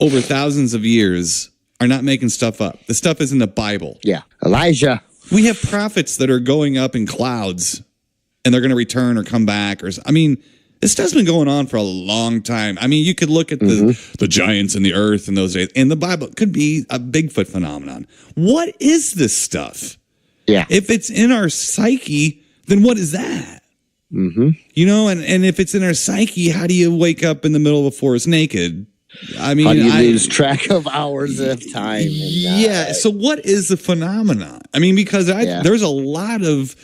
over thousands of years are not making stuff up. The stuff is in the Bible. Yeah. Elijah. We have prophets that are going up in clouds and they're going to return or come back. This stuff's been going on for a long time. I mean, you could look at the giants in the earth in those days. In the Bible, it could be a Bigfoot phenomenon. What is this stuff? Yeah. If it's in our psyche, then what is that? Mm-hmm. And if it's in our psyche, how do you wake up in the middle of a forest naked? I mean, how do you lose track of hours of time? Yeah. So what is the phenomenon? I mean, because there's a lot of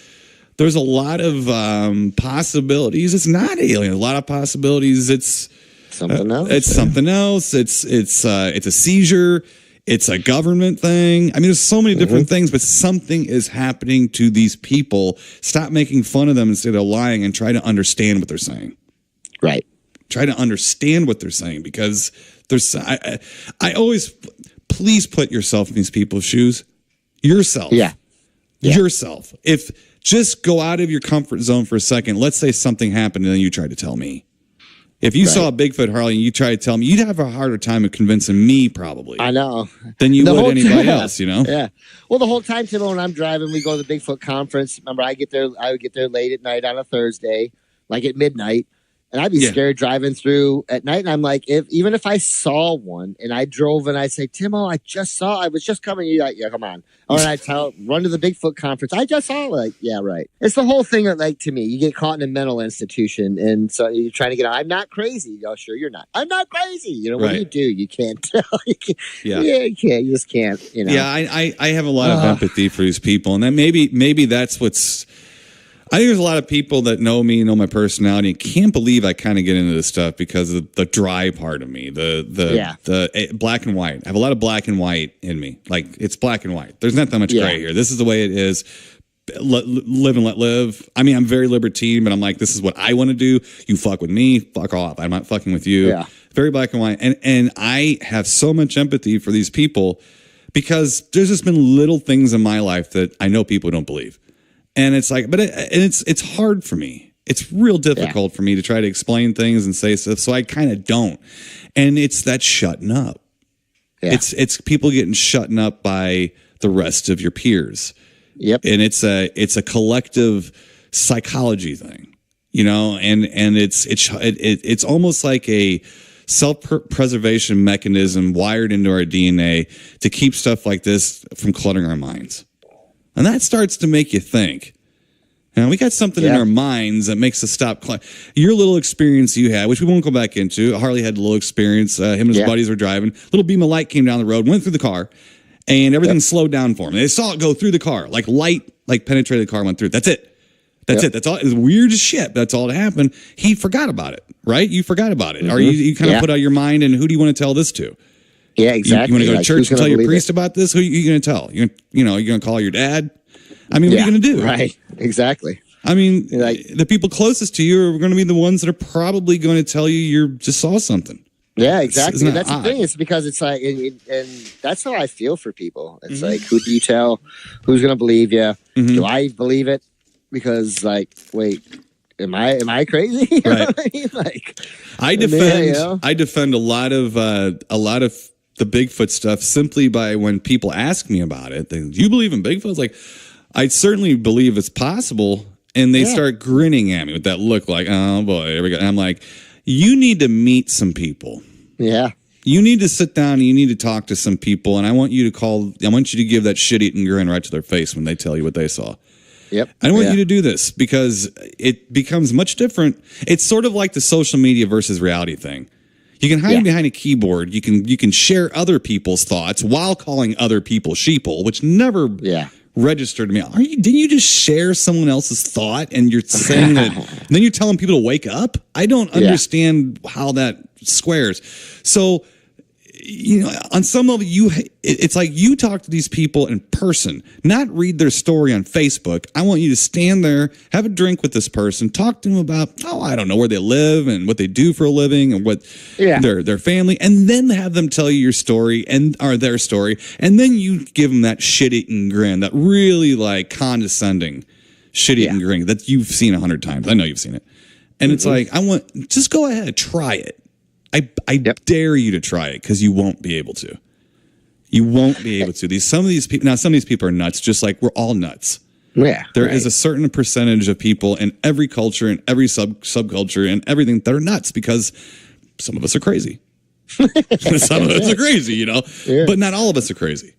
possibilities. It's not alien. A lot of possibilities. It's something else. It's something else. It's a seizure. It's a government thing. I mean, there's so many different things, but something is happening to these people. Stop making fun of them and say they're lying and try to understand what they're saying. Right. Try to understand what they're saying because I always, please put yourself in these people's shoes. Yourself. Yeah. Yourself. If just go out of your comfort zone for a second, let's say something happened and then you try to tell me. If you saw a Bigfoot, Harley, and you try to tell me, you'd have a harder time of convincing me probably. I know. Than you would anybody else, Yeah. Well, the whole time, Tim, when I'm driving, we go to the Bigfoot conference. Remember, I would get there late at night on a Thursday, like at midnight. And I'd be scared driving through at night. And I'm like, even if I saw one and I drove and I say, Timo, I was just coming. You're like, yeah, come on. Or I run to the Bigfoot conference. I just saw it. Like, yeah, right. It's the whole thing that, like, to me, you get caught in a mental institution. And so you're trying to get out. I'm not crazy. Oh, sure, you're not. I'm not crazy. What do you do? You can't tell. You can't. You just can't. Yeah, I have a lot of empathy for these people. And then maybe that's what's. I think there's a lot of people that know me, know my personality, and can't believe I kind of get into this stuff because of the dry part of me, the black and white. I have a lot of black and white in me. Like, it's black and white. There's not that much gray here. This is the way it is. Live and let live. I mean, I'm very libertine, but I'm like, this is what I want to do. You fuck with me, fuck off. I'm not fucking with you. Yeah. Very black and white. And I have so much empathy for these people because there's just been little things in my life that I know people don't believe. And it's like, but it's hard for me. It's real difficult for me to try to explain things and say stuff, so I kind of don't. And it's that shutting up. Yeah. It's people getting shutting up by the rest of your peers. Yep. And it's a collective psychology thing, and it's almost like a self-preservation mechanism wired into our DNA to keep stuff like this from cluttering our minds. And that starts to make you think. Now, we got something in our minds that makes us stop. Your little experience you had, which we won't go back into. Harley had a little experience. Him and his buddies were driving. Little beam of light came down the road, went through the car, and everything slowed down for him. They saw it go through the car. Like light, penetrated the car, went through. That's it. That's it. That's all. It was weird as shit. That's all that happened. He forgot about it, right? You forgot about it. Or you kind of put out your mind, and who do you want to tell this to? Yeah, exactly. You want to go to church and tell your priest about this? Who are you going to tell? You're going to call your dad? I mean, what are you going to do? Right, exactly. I mean, the people closest to you are going to be the ones that are probably going to tell you just saw something. Yeah, exactly. That's the thing. It's because it's like, and that's how I feel for people. It's like, who do you tell? Who's going to believe you? Do I believe it? Because, wait, am I crazy? Right. I defend. I defend a lot of the Bigfoot stuff simply by when people ask me about it. Do you believe in Bigfoot? It's like, I certainly believe it's possible. And they start grinning at me with that look like, oh boy, here we go. And I'm like, you need to meet some people. Yeah. You need to sit down and you need to talk to some people. And I want you to give that shit-eating grin right to their face when they tell you what they saw. Yep. I want you to do this because it becomes much different. It's sort of like the social media versus reality thing. You can hide behind a keyboard. You can share other people's thoughts while calling other people sheeple, which never registered to me. Didn't you just share someone else's thought and you're saying that, and then you're telling people to wake up? I don't understand how that squares. So, on some level, it's like you talk to these people in person, not read their story on Facebook. I want you to stand there, have a drink with this person, talk to them about, I don't know, where they live and what they do for a living and what their family, and then have them tell you your story or their story, and then you give them that shit-eating grin, that really condescending shit-eating grin that you've seen 100 times. I know you've seen it. And it's like, just go ahead, try it. I dare you to try it because you won't be able to. You won't be able to. Some of these people are nuts, just like we're all nuts. Yeah. There is a certain percentage of people in every culture and every subculture and everything that are nuts because some of us are crazy. Some of us are crazy, Yeah. But not all of us are crazy.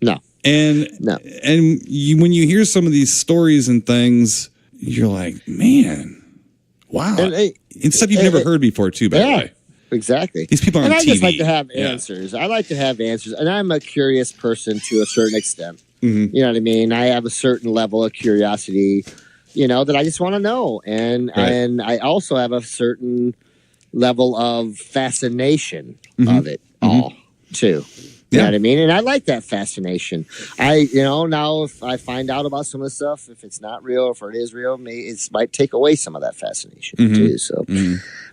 No. And when you hear some of these stories and things, you're like, man, wow. And stuff you've never heard before, too, by the way. Exactly. These people are on TV. I just like to have answers. I like to have answers. And I'm a curious person to a certain extent. You know what I mean? I have a certain level of curiosity, that I just want to know. And I also have a certain level of fascination of it all, too. You know what I mean? And I like that fascination. Now if I find out about some of the stuff, if it's not real, if it is real, it might take away some of that fascination too. So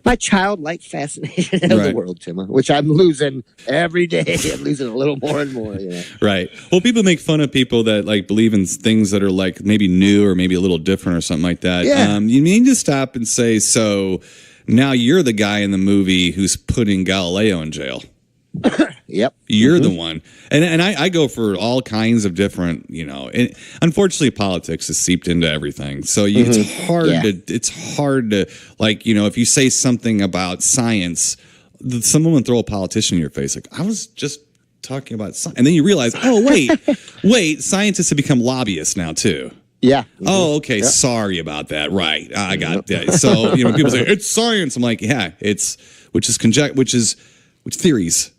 my childlike fascination of the world, Tim, which I'm losing every day. I'm losing a little more and more. Right. Well, people make fun of people that believe in things that are maybe new or maybe a little different or something like that. Yeah. You need to stop and say, so now you're the guy in the movie who's putting Galileo in jail. Yep. You're the one. And I go for all kinds of different, and unfortunately politics has seeped into everything. So it's hard to if you say something about science, someone will throw a politician in your face. Like, I was just talking about science. And then you realize, wait, scientists have become lobbyists now too. Yeah. Oh, okay. Yep. Sorry about that. Right. I got that. So, people say it's science. I'm like, yeah, which is theories.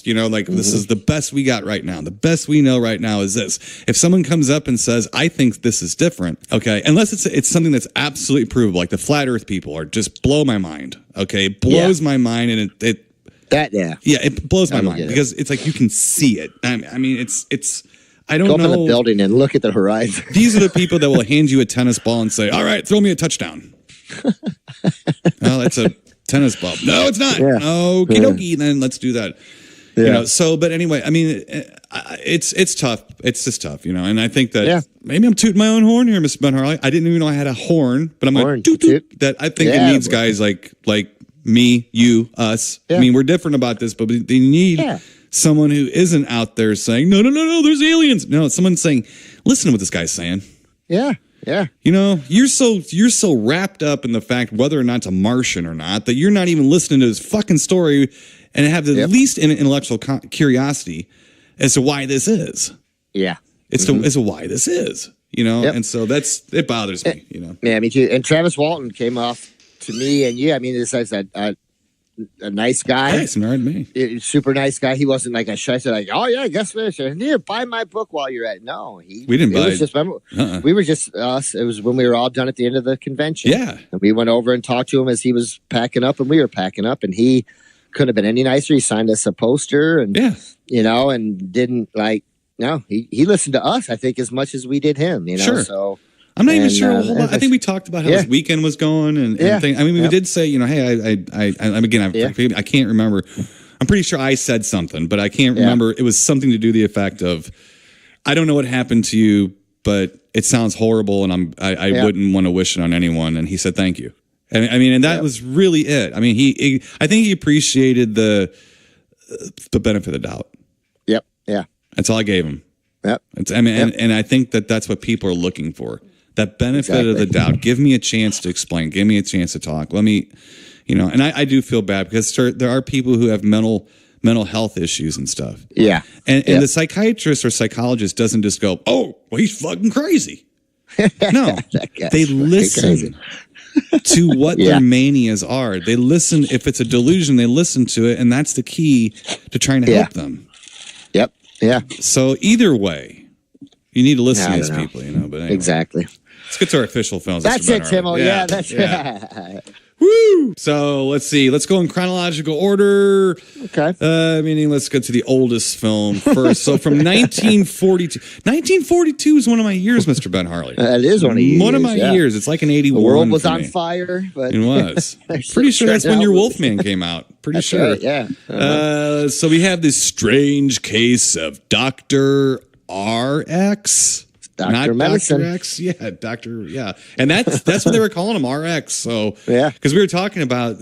Yep. This is the best we got right now. The best we know right now is this. If someone comes up and says, I think this is different, okay, unless it's something that's absolutely provable, like the flat earth people are just blow my mind, okay? It blows my mind, and it blows my mind because it's like you can see it. I mean, it's I don't know. Go up in the building and look at the horizon. These are the people that will hand you a tennis ball and say, all right, throw me a touchdown. Well, that's a tennis ball. No, it's not. Yeah. Okie dokie, then let's do that. But anyway, I mean, it's tough. It's just tough, and I think that maybe I'm tooting my own horn here, Mr. Ben Harley. I didn't even know I had a horn, but I'm going to toot. That I think it needs guys like me, you, us. I mean, we're different about this, but they need someone who isn't out there saying, no, there's aliens. No, someone saying, listen to what this guy's saying. Yeah. Yeah. You're so wrapped up in the fact whether or not it's a Martian or not that you're not even listening to his fucking story and have the least intellectual curiosity as to why this is. Yeah. As to why this is, and so it bothers me, Yeah, me too. And Travis Walton came off to me and you. I mean, this is a nice guy. Nice, married me. Super nice guy. He wasn't like a shy, said like, oh yeah, guess what? Here, buy my book while you're at it. No, we didn't buy it. We were just us. It was when we were all done at the end of the convention. Yeah. And we went over and talked to him as he was packing up and we were packing up and he couldn't have been any nicer. He signed us a poster and, and didn't he listened to us, I think, as much as we did him, Sure. So I'm not even sure a whole lot. I think we talked about how his weekend was going and things. I mean, we did say, hey, I can't remember. I'm pretty sure I said something, but I can't remember. It was something to do the effect of, I don't know what happened to you, but it sounds horrible, and I wouldn't want to wish it on anyone. And he said, thank you. And that was really it. I mean, I think he appreciated the benefit of the doubt. Yep. Yeah. That's all I gave him. Yep. And I think that's what people are looking for. That benefit of the doubt. Give me a chance to explain. Give me a chance to talk. Let me, and I do feel bad because there are people who have mental health issues and stuff. Yeah. And the psychiatrist or psychologist doesn't just go, oh, well, he's fucking crazy. No, they listen to what their manias are. They listen. If it's a delusion, they listen to it. And that's the key to trying to help them. Yep. Yeah. So either way, you need to listen to these people, but anyway. Exactly. Let's get to our official films. That's it, Timo. Yeah, that's it. Woo! So let's see. Let's go in chronological order. Okay. Meaning let's get to the oldest film first. So from 1942. 1942 is one of my years, Mr. Ben Harley. That is one of your years. One of my years. It's like an 81. The world was on fire. But it was. Pretty sure that's when your Wolfman came out. Pretty sure. Right, yeah. So we have this strange case of Dr. RX. Dr. Medicine. Dr. X, and that's what they were calling him, RX. So because we were talking about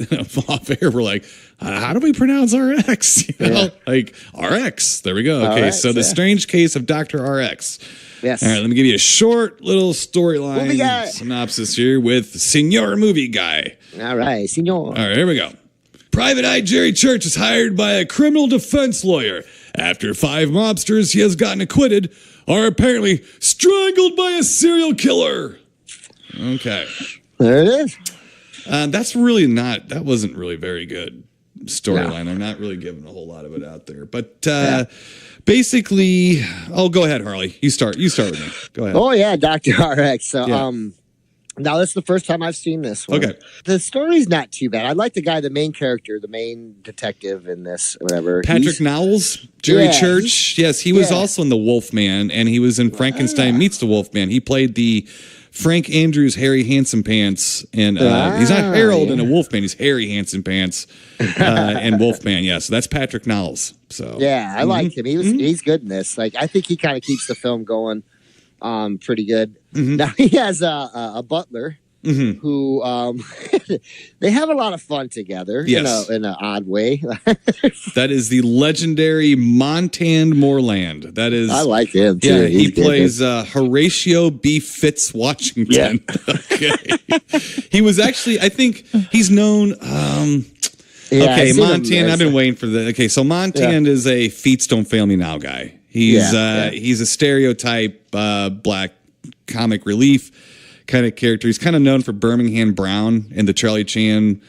off air, we're like, how do we pronounce RX? Like RX. There we go. Okay, RX, so the strange case of Dr. RX. Yes. All right, let me give you a short little storyline synopsis here with Senor Movie Guy. All right, Senor. All right, here we go. Private Eye Jerry Church is hired by a criminal defense lawyer. After 5 mobsters he has gotten acquitted are apparently strangled by a serial killer. Okay. There it is. That wasn't really very good storyline. They're not really giving a whole lot of it out there. But basically, go ahead, Harley. You start with me. Go ahead. Oh, yeah, Dr. RX. So, now, this is the first time I've seen this one. Okay. The story's not too bad. I like the main character, the main detective in this, whatever. Patrick Knowles, Jerry Church. Yes, he was also in The Wolfman, and he was in Frankenstein Meets the Wolfman. He played the Frank Andrews Harry Hansen Pants. And he's not Harold in a Wolfman. He's Harry Hansen Pants in Wolfman. Yeah, so that's Patrick Knowles. So yeah, I like him. He's good in this. Like, I think he kind of keeps the film going. Pretty good. Now he has a butler who they have a lot of fun together in an odd way. That is the legendary Montan Moreland. That is, I like him too. Yeah, he plays Horatio B. Fitz Washington. Yeah. Okay. He was actually, I think he's known. Okay, Montan. I've been waiting for that. Okay, so Montan is a Feats Don't Fail Me Now guy. He's a stereotype black comic relief kind of character. He's kind of known for Birmingham Brown and the Charlie Chan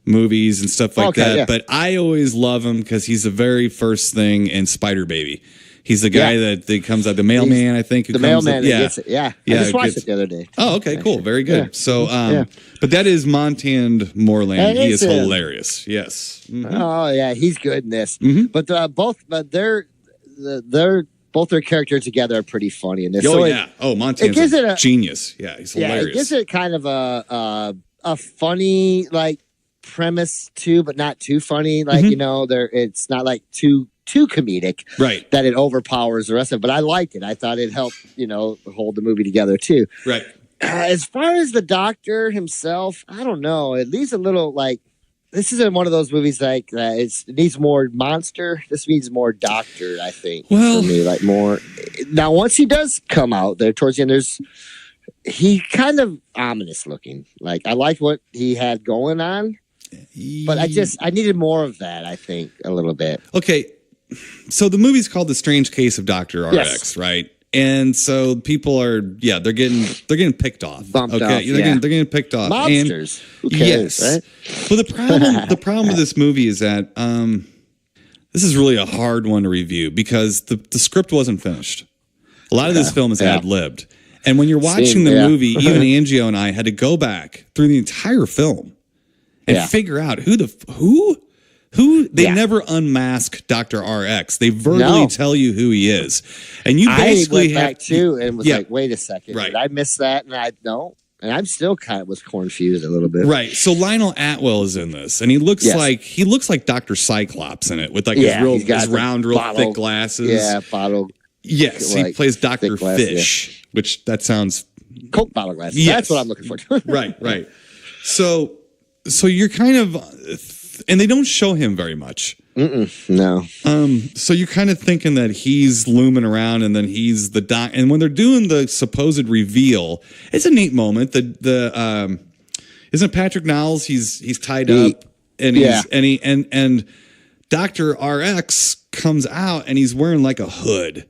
movies and stuff like that. Yeah. But I always love him because he's the very first thing in Spider Baby. He's the guy that comes out, the mailman, I think. The mailman. Gets it. Yeah. I just watched it the other day. Oh, okay, cool. Very good. Yeah. So, but that is Montan Moreland. He is hilarious. Yes. Mm-hmm. Oh, yeah. He's good in this. Mm-hmm. But both their characters together are pretty funny in this. Oh, yeah. Oh, Montan's a genius. Yeah, he's hilarious. Yeah, it gives it kind of a funny, like, premise, too, but not too funny. Like, it's not, like, too too comedic, right? That it overpowers the rest of it. But I liked it. I thought it helped, hold the movie together too. Right. As far as the Doctor himself, I don't know. It leaves a little like this isn't one of those movies like it needs more monster. This needs more Doctor, I think. Well, for me, like more. Now, once he does come out there towards the end, he kind of ominous looking. Like I liked what he had going on, but I needed more of that. I think a little bit. Okay, so the movie's called The Strange Case of Dr. RX, right? And so people are, they're getting picked off. Bumped off, they're getting picked off. Monsters. Who cares, right? Well, the problem with this movie is that this is really a hard one to review because the script wasn't finished. A lot of this film is ad-libbed. And when you're watching the movie, even Angio and I had to go back through the entire film and figure out who they never unmask Dr. RX. They verbally tell you who he is. And you basically went back too and was like, wait a second. Right. Did I miss that? And and I'm still kind of was confused a little bit. Right. So Lionel Atwill is in this, and he looks like Dr. Cyclops in it with like his round, real thick glasses. Yeah, bottle. Yes, he plays Dr. Fish, which that sounds Coke bottle glasses. Yes. That's what I'm looking for. Right. So you're kind of, and they don't show him very much. No. So you're kind of thinking that he's looming around, and then he's the doc. And when they're doing the supposed reveal, it's a neat moment. Isn't Patrick Knowles? He's tied up, and and Dr. RX comes out, and he's wearing like a hood.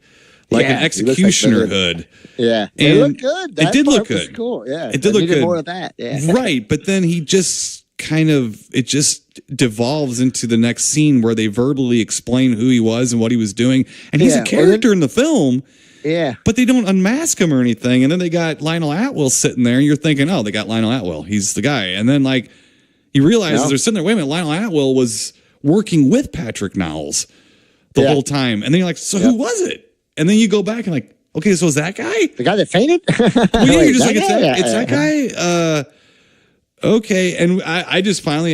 Like an executioner hood. Yeah. And it looked good. It did look good. Cool. Yeah. It did look good. More of that. Yeah. Right. But then he just it just devolves into the next scene where they verbally explain who he was and what he was doing. And he's a character in the film. Yeah. But they don't unmask him or anything. And then they got Lionel Atwill sitting there, and you're thinking, oh, they got Lionel Atwill. He's the guy. And then like you realize they're sitting there, wait a minute, Lionel Atwill was working with Patrick Knowles the whole time. And then you're like, so who was it? And then you go back and like, okay, so is that guy? The guy that fainted? Well, you're just like, it's that guy? Okay. And I just told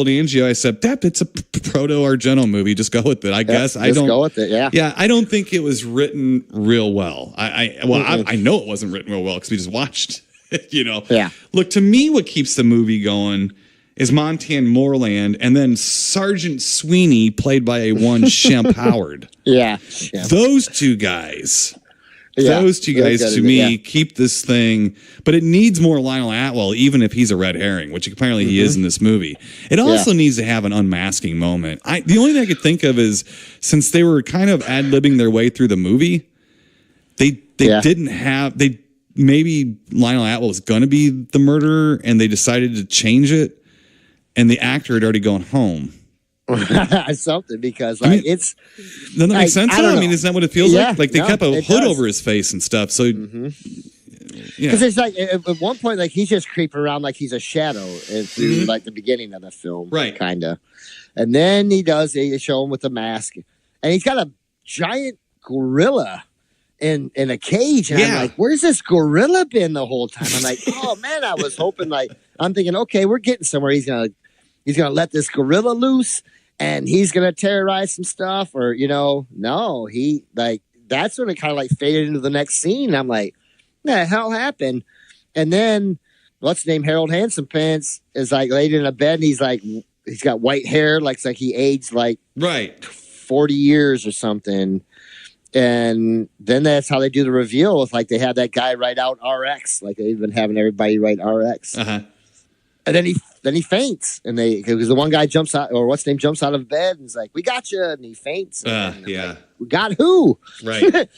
Angio, I said, it's a proto-Argento movie. Just go with it. I guess. Go with it, yeah. Yeah, I don't think it was written real well. I know it wasn't written real well because we just watched it, Yeah. Look, to me, what keeps the movie going is Montan Moorland and then Sergeant Sweeney, played by a one Shemp Howard. Yeah. Those two guys to me keep this thing, but it needs more Lionel Atwill, even if he's a red herring, which apparently he is in this movie. It also needs to have an unmasking moment. The only thing I could think of is since they were kind of ad-libbing their way through the movie, they didn't have maybe Lionel Atwill was going to be the murderer, and they decided to change it. And the actor had already gone home. Something because it's doesn't that make sense? I mean, isn't that what it feels like? Like they kept a hood over his face and stuff. So because it's like at one point, like he's just creeping around like he's a shadow through like the beginning of the film, right? Kind of, and then they show him with the mask, and he's got a giant gorilla in a cage, and I'm like, where's this gorilla been the whole time? I'm like, oh man, I was hoping I'm thinking, okay, we're getting somewhere. He's gonna let this gorilla loose and he's gonna terrorize some stuff, or no, he that's when it kind of like faded into the next scene. I'm like, what the hell happened? And then what's his name, Harold Handsome Pants, is like laid in a bed, and he's got white hair, like he aged 40 years or something. And then that's how they do the reveal. With they have that guy write out RX, like they've been having everybody write RX. And then he faints, and because the one guy jumps out, or what's his name, jumps out of bed and is like, "We got you," and he faints. Like, we got who? Right.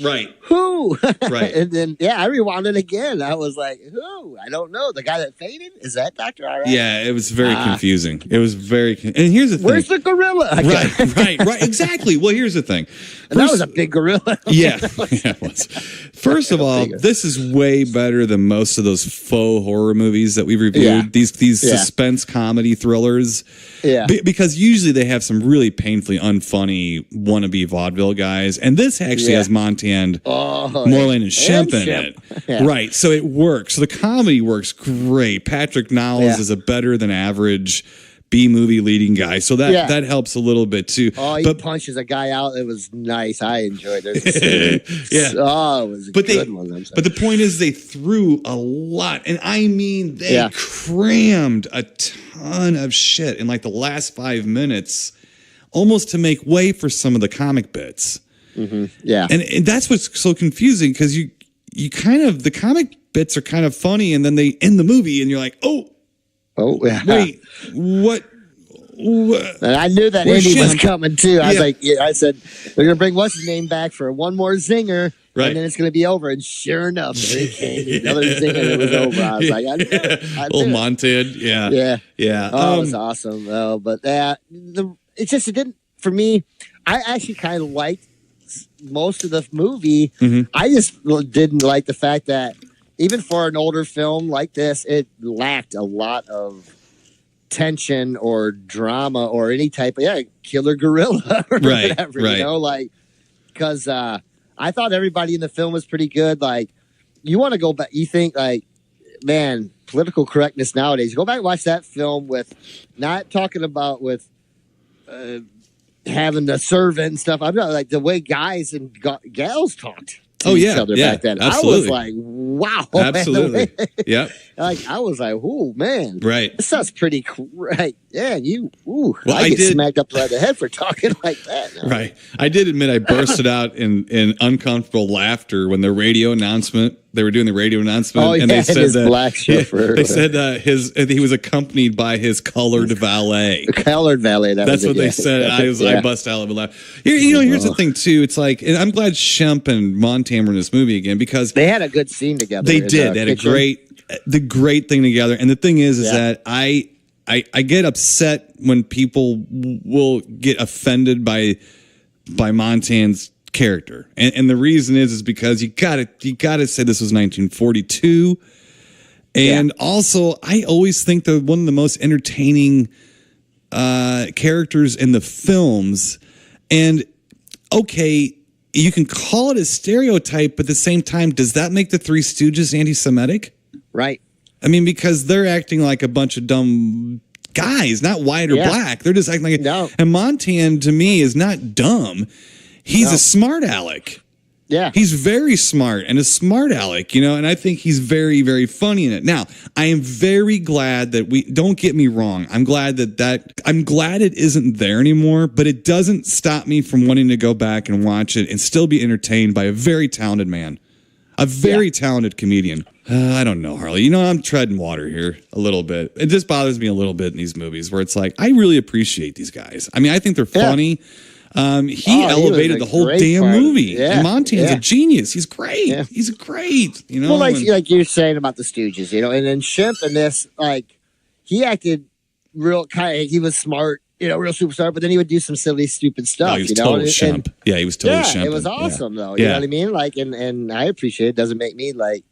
Who? Right. And then I rewound it again. I was like, who? I don't know. The guy that fainted, is that Dr. RX? Yeah, it was very confusing. It was very. And here's the thing. Where's the gorilla? Right. Exactly. Well, here's the thing. And that was a big gorilla. Yeah, it was. First of all, this is way better than most of those faux horror movies that we've reviewed. Yeah. These suspense comedy thrillers. Yeah. Because usually they have some really painfully unfunny wannabe vaudeville guys, and this actually has Moorland and Shemp in it. Yeah. Right. So it works. So the comedy works great. Patrick Knowles is a better than average B-movie leading guy. So that helps a little bit too. Oh, he punches a guy out. It was nice. I enjoyed it. Yeah. Oh, it was a good one. But the point is they threw a lot. And I mean, they crammed a ton of shit in like the last 5 minutes, almost to make way for some of the comic bits. Mm-hmm. Yeah. And that's what's so confusing, because you kind of, the comic bits are kind of funny, and then they end the movie and you're like, oh, yeah. Wait, what? And I knew that ending was coming too. I was like, I said, they're going to bring what's his name back for one more zinger, and then it's going to be over. And sure enough, there he came. Another zinger, and it was over. I was like, I knew it. Old Monted, yeah. Oh, it was awesome. Oh, but it didn't, for me, I actually kind of liked most of the movie. Mm-hmm. I just didn't like the fact that even for an older film like this, it lacked a lot of tension or drama or any type of killer gorilla or whatever, you know, like, because I thought everybody in the film was pretty good. Like, you want to go back, you think like, man, political correctness nowadays, go back and watch that film with not talking about with having the servant and stuff. I'm not like the way guys and gals talked to each other back then. Absolutely. I was like, wow. Absolutely. Yeah. Like, I was like, oh, man. Right. This sounds pretty cool. Right. Yeah. I get smacked up the head for talking like that. No. Right. I did admit I bursted out in uncomfortable laughter when the radio announcement, they were doing the radio announcement. And they said his black chauffeur. They said he was accompanied by his colored valet. Colored valet. That's what they said. I bust out of a laugh. Here's the thing too. It's like, and I'm glad Shemp and Montan were in this movie again, because they had a good scene together. They did. They had the great thing together. And the thing is that I get upset when people will get offended by Montan's character, and the reason is because you gotta say this was 1942, and also I always think that one of the most entertaining characters in the films, and okay, you can call it a stereotype, but at the same time, does that make the Three Stooges anti-Semitic? Right. I mean, because they're acting like a bunch of dumb guys, not white or black. They're just acting like And Montan, to me, is not dumb. He's a smart aleck. Yeah. He's very smart and a smart aleck, you know, and I think he's very, very funny in it. Now, I am very glad that don't get me wrong. I'm glad I'm glad it isn't there anymore, but it doesn't stop me from wanting to go back and watch it and still be entertained by a very talented man, a very talented comedian. I don't know, Harley. You know, I'm treading water here a little bit. It just bothers me a little bit in these movies where it's like, I really appreciate these guys. I mean, I think they're funny. He elevated the whole damn movie. Yeah. And Montan's a genius. He's great. Yeah. He's great. You know, well, like you're saying about the Stooges, you know, and then Shemp in this, like, he acted real he was smart, you know, real superstar, but then he would do some silly, stupid stuff. Oh, he was total Shemp. He was total Shemp. It was awesome though. You know what I mean? Like, and I appreciate it. Doesn't make me like,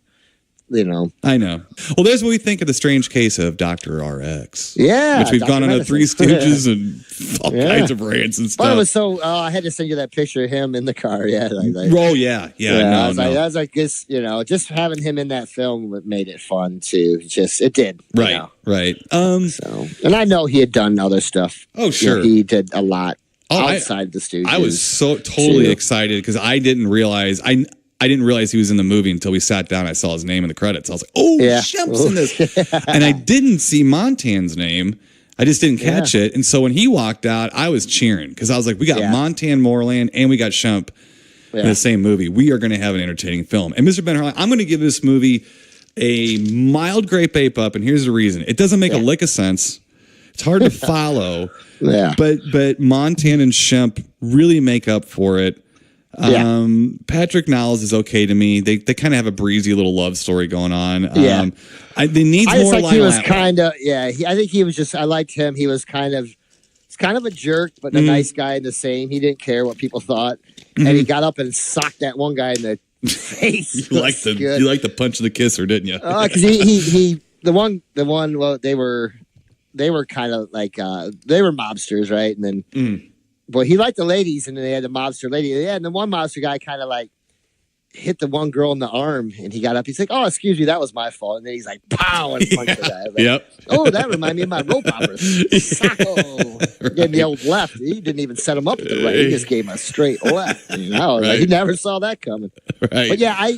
you know. I know. Well, there's what we think of the strange case of Dr. RX. Yeah. Which we've Dr. gone on Three Stooges and all kinds of rants and stuff. Well, it was so, I had to send you that picture of him in the car. Yeah. I was like, this, you know, just having him in that film made it fun too. It did. Right. You know? Right. And I know he had done other stuff. Oh, sure. You know, he did a lot outside the Stooges. I was so totally excited because I didn't realize he was in the movie until we sat down. I saw his name in the credits. I was like, oh, Shemp's in this. And I didn't see Montan's name. I just didn't catch it. And so when he walked out, I was cheering because I was like, we got Montan Moreland and we got Shemp in the same movie. We are going to have an entertaining film. And Mr. Ben Harley, I'm going to give this movie a mild grape ape up. And here's the reason. It doesn't make a lick of sense. It's hard to follow. But Montan and Shemp really make up for it. Patrick Niles is okay to me. They kind of have a breezy little love story going on. They need more. Like he was kind of I think he was just. I liked him. He was kind of a jerk, but a nice guy in the same. He didn't care what people thought, and he got up and socked that one guy in the face. You liked the punch of the kisser, didn't you? Because the one. Well, they were kind of like they were mobsters, right? And then. But he liked the ladies, and then they had the mobster lady. Yeah, and the one mobster guy kind of like hit the one girl in the arm, and he got up. He's like, "Oh, excuse me, that was my fault." And then he's like, "Pow!" and punched the guy. Like, yep. Oh, that reminded me of my rope operas. Getting the old left. He didn't even set him up at the right. He just gave him a straight left. You know, like, he never saw that coming. Right. But yeah,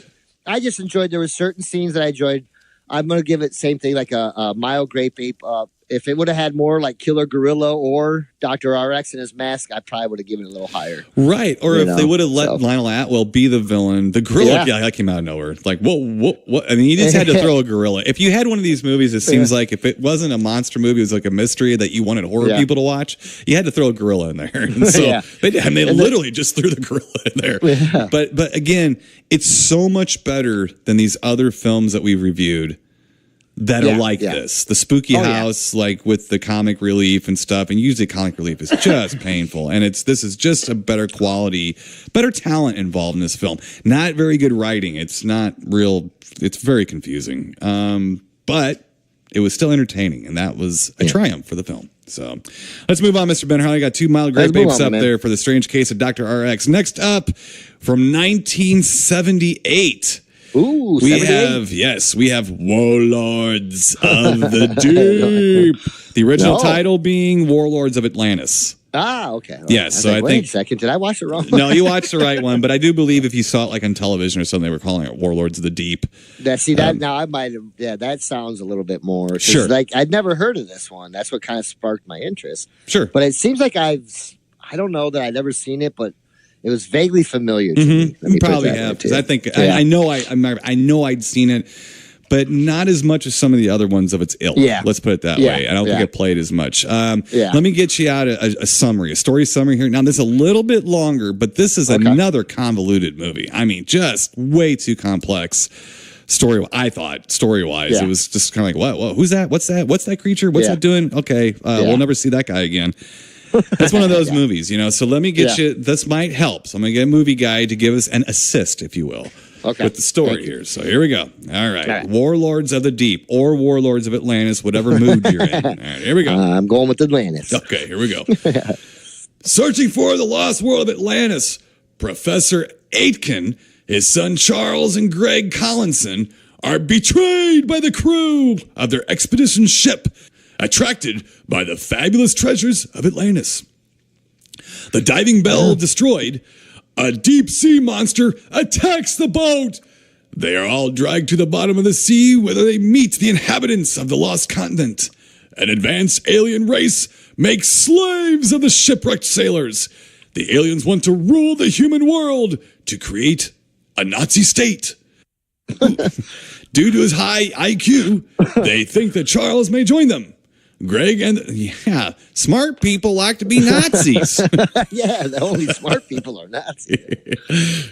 I just enjoyed. There were certain scenes that I enjoyed. I'm gonna give it same thing like a mild grape ape. If it would have had more like Killer Gorilla or Dr. RX in his mask, I probably would have given it a little higher. Right. Or if they would have let Lionel Atwell be the villain, the gorilla, that came out of nowhere. Like, what? I mean, you just had to throw a gorilla. If you had one of these movies, it seems like if it wasn't a monster movie, it was like a mystery that you wanted horror people to watch, you had to throw a gorilla in there. And so they literally just threw the gorilla in there. Yeah. But again, it's so much better than these other films that we've reviewed that are like this. The Spooky House, like with the comic relief and stuff, and usually comic relief is just painful. And this is just a better quality, better talent involved in this film. Not very good writing. It's not real. It's very confusing. But it was still entertaining, and that was a triumph for the film. So let's move on, Mr. Ben Harley. Got two mild grape apes up there for The Strange Case of Dr. RX. Next up, from 1978. Ooh, we have Warlords of the Deep. The original title being Warlords of Atlantis. Ah, okay. Yes, so I think. Wait a second, did I watch it wrong? No, you watched the right one, but I do believe if you saw it like on television or something, they were calling it Warlords of the Deep. Now I might have. Yeah, that sounds a little bit more. Sure. Like I'd never heard of this one. That's what kind of sparked my interest. Sure. But it seems like I don't know that I'd ever seen it, but it was vaguely familiar to me. You probably have, because I think I know I'd seen it, but not as much as some of the other ones of its ilk. Yeah. Let's put it that way. I don't think it played as much. Let me get you out a summary, a story summary here. Now, this is a little bit longer, but this is another convoluted movie. I mean, just way too complex. I thought story-wise, it was just kind of like, what? Who's that? What's that? What's that creature? What's that doing? Okay, we'll never see that guy again. That's one of those movies, So let me get you. This might help. So I'm going to get a movie guy to give us an assist, if you will, with the story here. So here we go. All right. Warlords of the Deep or Warlords of Atlantis, whatever mood you're in. All right, here we go. I'm going with Atlantis. Okay, here we go. Searching for the lost world of Atlantis, Professor Aitken, his son Charles, and Greg Collinson are betrayed by the crew of their expedition ship, attracted by the fabulous treasures of Atlantis. The diving bell destroyed, a deep sea monster attacks the boat. They are all dragged to the bottom of the sea where they meet the inhabitants of the lost continent. An advanced alien race makes slaves of the shipwrecked sailors. The aliens want to rule the human world to create a Nazi state. Due to his high IQ, they think that Charles may join them. Greg and smart people like to be Nazis. The only smart people are Nazis.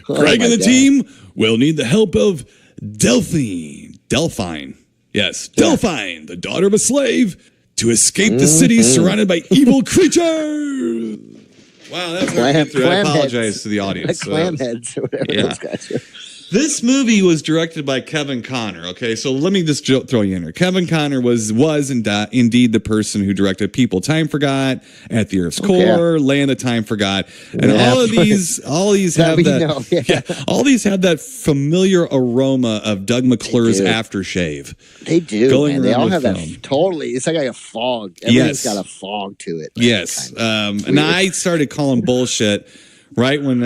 Greg and the team will need the help of Delphine. Yes, Delphine, the daughter of a slave, to escape the city surrounded by evil creatures. Wow, that's hard to get through. I apologize to the audience. Clam heads or whatever those guys are. This movie was directed by Kevin Connor. Okay, so let me just throw you in here. Kevin Connor was indeed the person who directed People Time Forgot, At the Earth's Core, Land of Time Forgot, and all these have that. All these have that familiar aroma of Doug McClure's aftershave. They do. Man. They all have that totally. It's like a fog. Everything's got a fog to it. Yes, and I started calling bullshit. Right when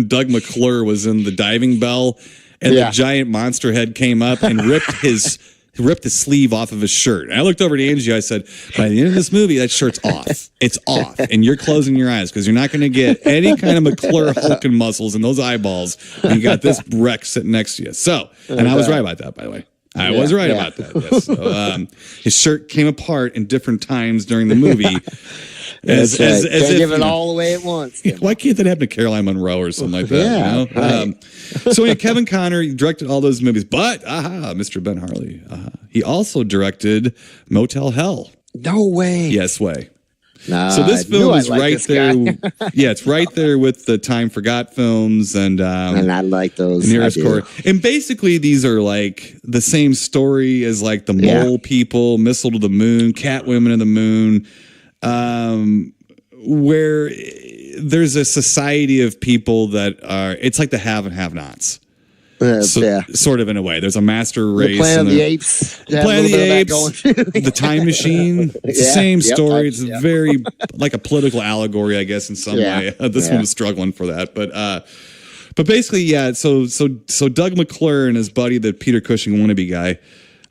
Doug McClure was in the diving bell and the giant monster head came up and ripped the sleeve off of his shirt. And I looked over to Angie. I said, by the end of this movie, that shirt's off. It's off. And you're closing your eyes because you're not going to get any kind of McClure hulking muscles in those eyeballs when you got this wreck sitting next to you. So, and I was right about that, by the way. I was right about that. Yes. So, his shirt came apart in different times during the movie. As if, give it all away at once. Why can't that happen to Caroline Monroe or something like that? Right. So Kevin Connor directed all those movies, but Mr. Ben Harley, he also directed Motel Hell. No way. Yes way. Nah, so this film is right there. It's right there with the Time Forgot films and I like those. Nearest Core. And basically these are like the same story as like the Mole People, Missile to the Moon, Catwomen to the Moon. Where there's a society of people that are, it's like the have and have nots. Sort of in a way. There's a master race. Planet of the Apes. Planet of the Apes. The Time Machine. It's the same story. It's very like a political allegory, I guess, in some way. This one was struggling for that, but basically, So Doug McClure and his buddy, the Peter Cushing wannabe guy,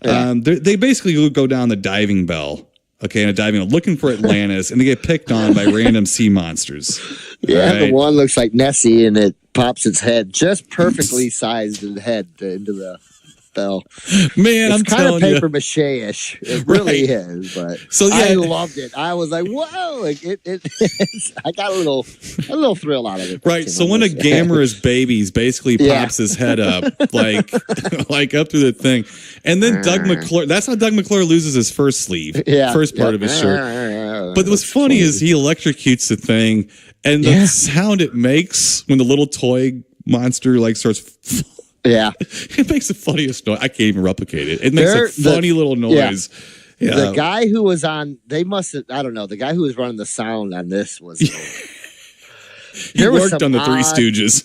they basically go down the diving bell. Okay, and looking for Atlantis, and they get picked on by random sea monsters. Yeah, the one looks like Nessie, and it pops its head just perfectly sized head into the bell. Man, it's I'm kind telling of paper mache-ish. It really is, but I loved it. I was like, whoa! Like I got a little thrill out of it. Right. So when a Gamera's babies basically pops his head up, like up through the thing, and then Doug McClure. That's how Doug McClure loses his first sleeve, first part of his shirt. But what's funny is he electrocutes the thing, and the sound it makes when the little toy monster starts. Yeah, it makes the funniest noise. I can't even replicate it. It makes a funny little noise. Yeah. The guy who was on, I don't know. The guy who was running the sound on this was. He worked on the Three Stooges.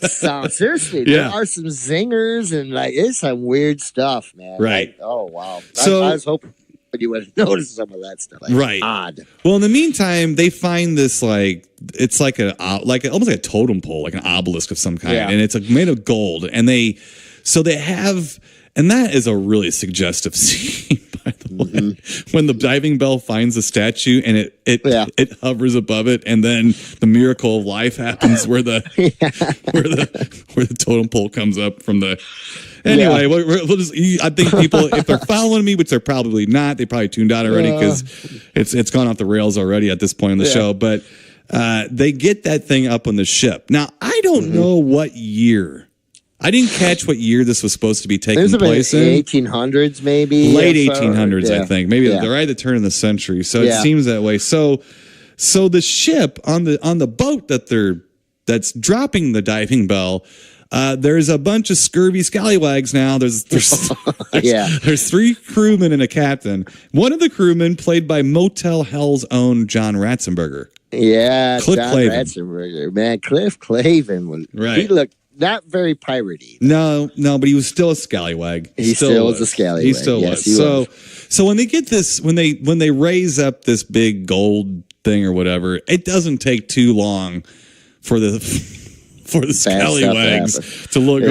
Sound. Seriously, there are some zingers and it's some weird stuff, man. Right. Oh wow. So I was hoping you would have noticed some of that stuff. Right. Odd. Well, in the meantime, they find this it's like almost like a totem pole, like an obelisk of some kind, and it's made of gold. And they have, and that is a really suggestive scene, by the way, when the diving bell finds the statue and it hovers above it, and then the miracle of life happens where the where the totem pole comes up from the. Anyway, we'll just, I think people, if they're following me, which they're probably not, they probably tuned out already because it's gone off the rails already at this point in the show. But they get that thing up on the ship. Now, I don't know what year. I didn't catch what year this was supposed to be taking place in. 1800s, maybe. Late 1800s, I think. Maybe they're right at the turn of the century. So it seems that way. So the ship on the boat that's dropping the diving bell. There's a bunch of scurvy scallywags now. There's 3 crewmen and a captain. One of the crewmen played by Motel Hell's own John Ratzenberger. Yeah, Cliff John Clavin. Ratzenberger. Man, Cliff Clavin was he looked not very piratey. No, but he was still a scallywag. He still was a scallywag. He still was. So when they get this, when they raise up this big gold thing or whatever, it doesn't take too long for the scallywags to look.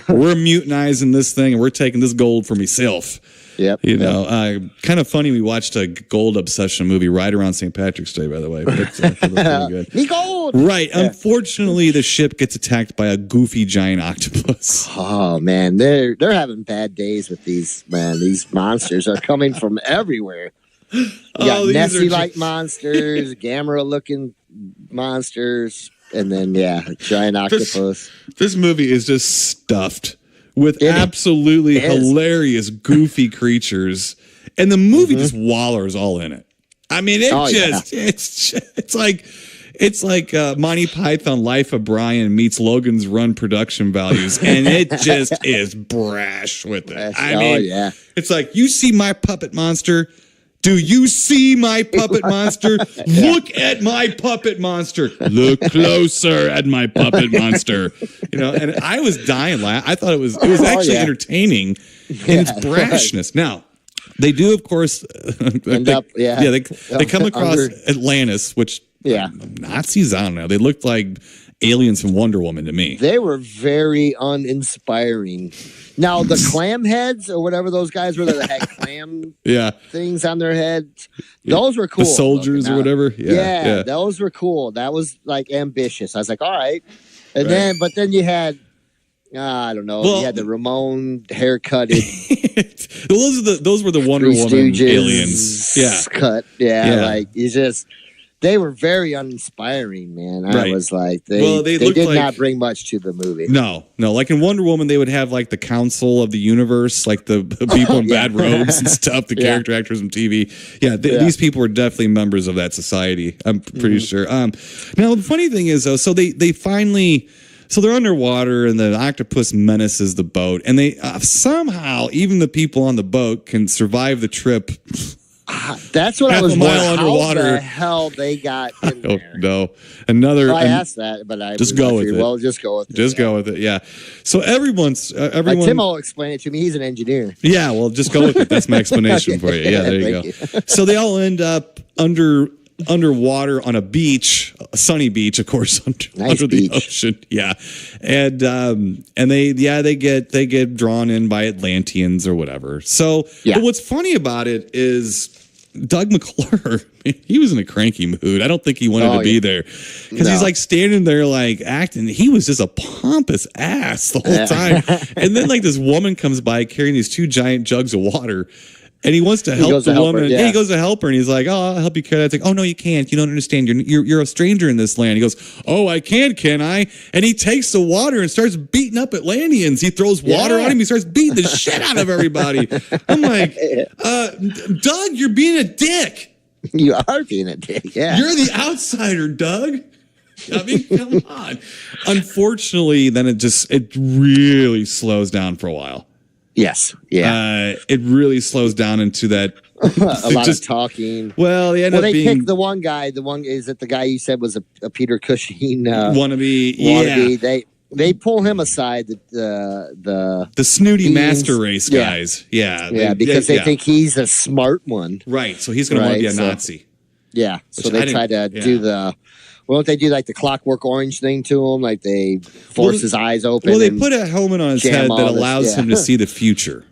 We're mutinizing this thing and we're taking this gold for myself. Yep. Kind of funny. We watched a gold obsession movie right around St. Patrick's Day, by the way. But, pretty good. Me gold. Right. Yeah. Unfortunately, the ship gets attacked by a goofy giant octopus. Oh man, they're having bad days with these. Man, these monsters are coming from everywhere. You got Nessie-like monsters, Gamera-looking monsters. And then, giant octopus. This movie is just stuffed with absolutely hilarious, goofy creatures. And the movie just wallers all in it. I mean, it's like Monty Python Life of Brian meets Logan's Run production values. And it just is brash with it. I mean, it's like, you see my puppet monster? Do you see my puppet monster? Look at my puppet monster. Look closer at my puppet monster. And I was dying laughing. I thought it was actually entertaining in its brashness. Now, they do, of course, they come across Atlantis, which Nazis, I don't know. They looked like aliens from Wonder Woman to me. They were very uninspiring. Now, the clam heads or whatever those guys were that had clam things on their heads, those were cool. The soldiers or whatever. Yeah, those were cool. That was like ambitious. I was like, all right. And then you had, I don't know, you had the Ramon haircutted. Those were the Wonder Woman aliens. Yeah. Cut. Like you just... They were very uninspiring, man. I was like, they did not bring much to the movie. No. Like in Wonder Woman, they would have like the Council of the Universe, like the people in bad robes and stuff, the character actors from TV. These people were definitely members of that society. I'm pretty sure. Now, the funny thing is, though, so they finally... So they're underwater, and the octopus menaces the boat, and they somehow, even the people on the boat can survive the trip. That's what I was a mile wondering. underwater. How the hell they got in there? No, another. Well, I asked that, but I just go with it. Well, just go with it. Just go with it. Yeah. So everyone. Like Tim will explain it to me. He's an engineer. Yeah. Well, just go with it. That's my explanation for you. Yeah. There you go. So they all end up underwater on a beach, a sunny beach, of course, under the ocean. Yeah. And they get drawn in by Atlanteans or whatever. So but what's funny about it is Doug McClure, he was in a cranky mood. I don't think he wanted to be there because he's like standing there like acting. He was just a pompous ass the whole time. And then like this woman comes by carrying these 2 giant jugs of water. And he wants to help the woman. He goes to help her, and he's like, "Oh, I'll help you carry that." It's like, "Oh no, you can't. You don't understand. You're a stranger in this land." He goes, "Oh, I can I?" And he takes the water and starts beating up Atlanteans. He throws water on him. He starts beating the shit out of everybody. I'm like, Doug, you're being a dick. You are being a dick. Yeah, you're the outsider, Doug. I mean, come on. Unfortunately, then it really slows down for a while. Yes. Yeah. It really slows down into that a lot of talking. Well, they picked the one guy. The one is that the guy you said was a Peter Cushing wannabe. Yeah. They pull him aside. The snooty master race guys. Yeah. Because they think he's a smart one. Right. So he's going to want to be a Nazi. Yeah. So they try to do the. Well, don't they do like the Clockwork Orange thing to him? Like they force his eyes open. Well, they put a helmet on his head that allows him to see the future.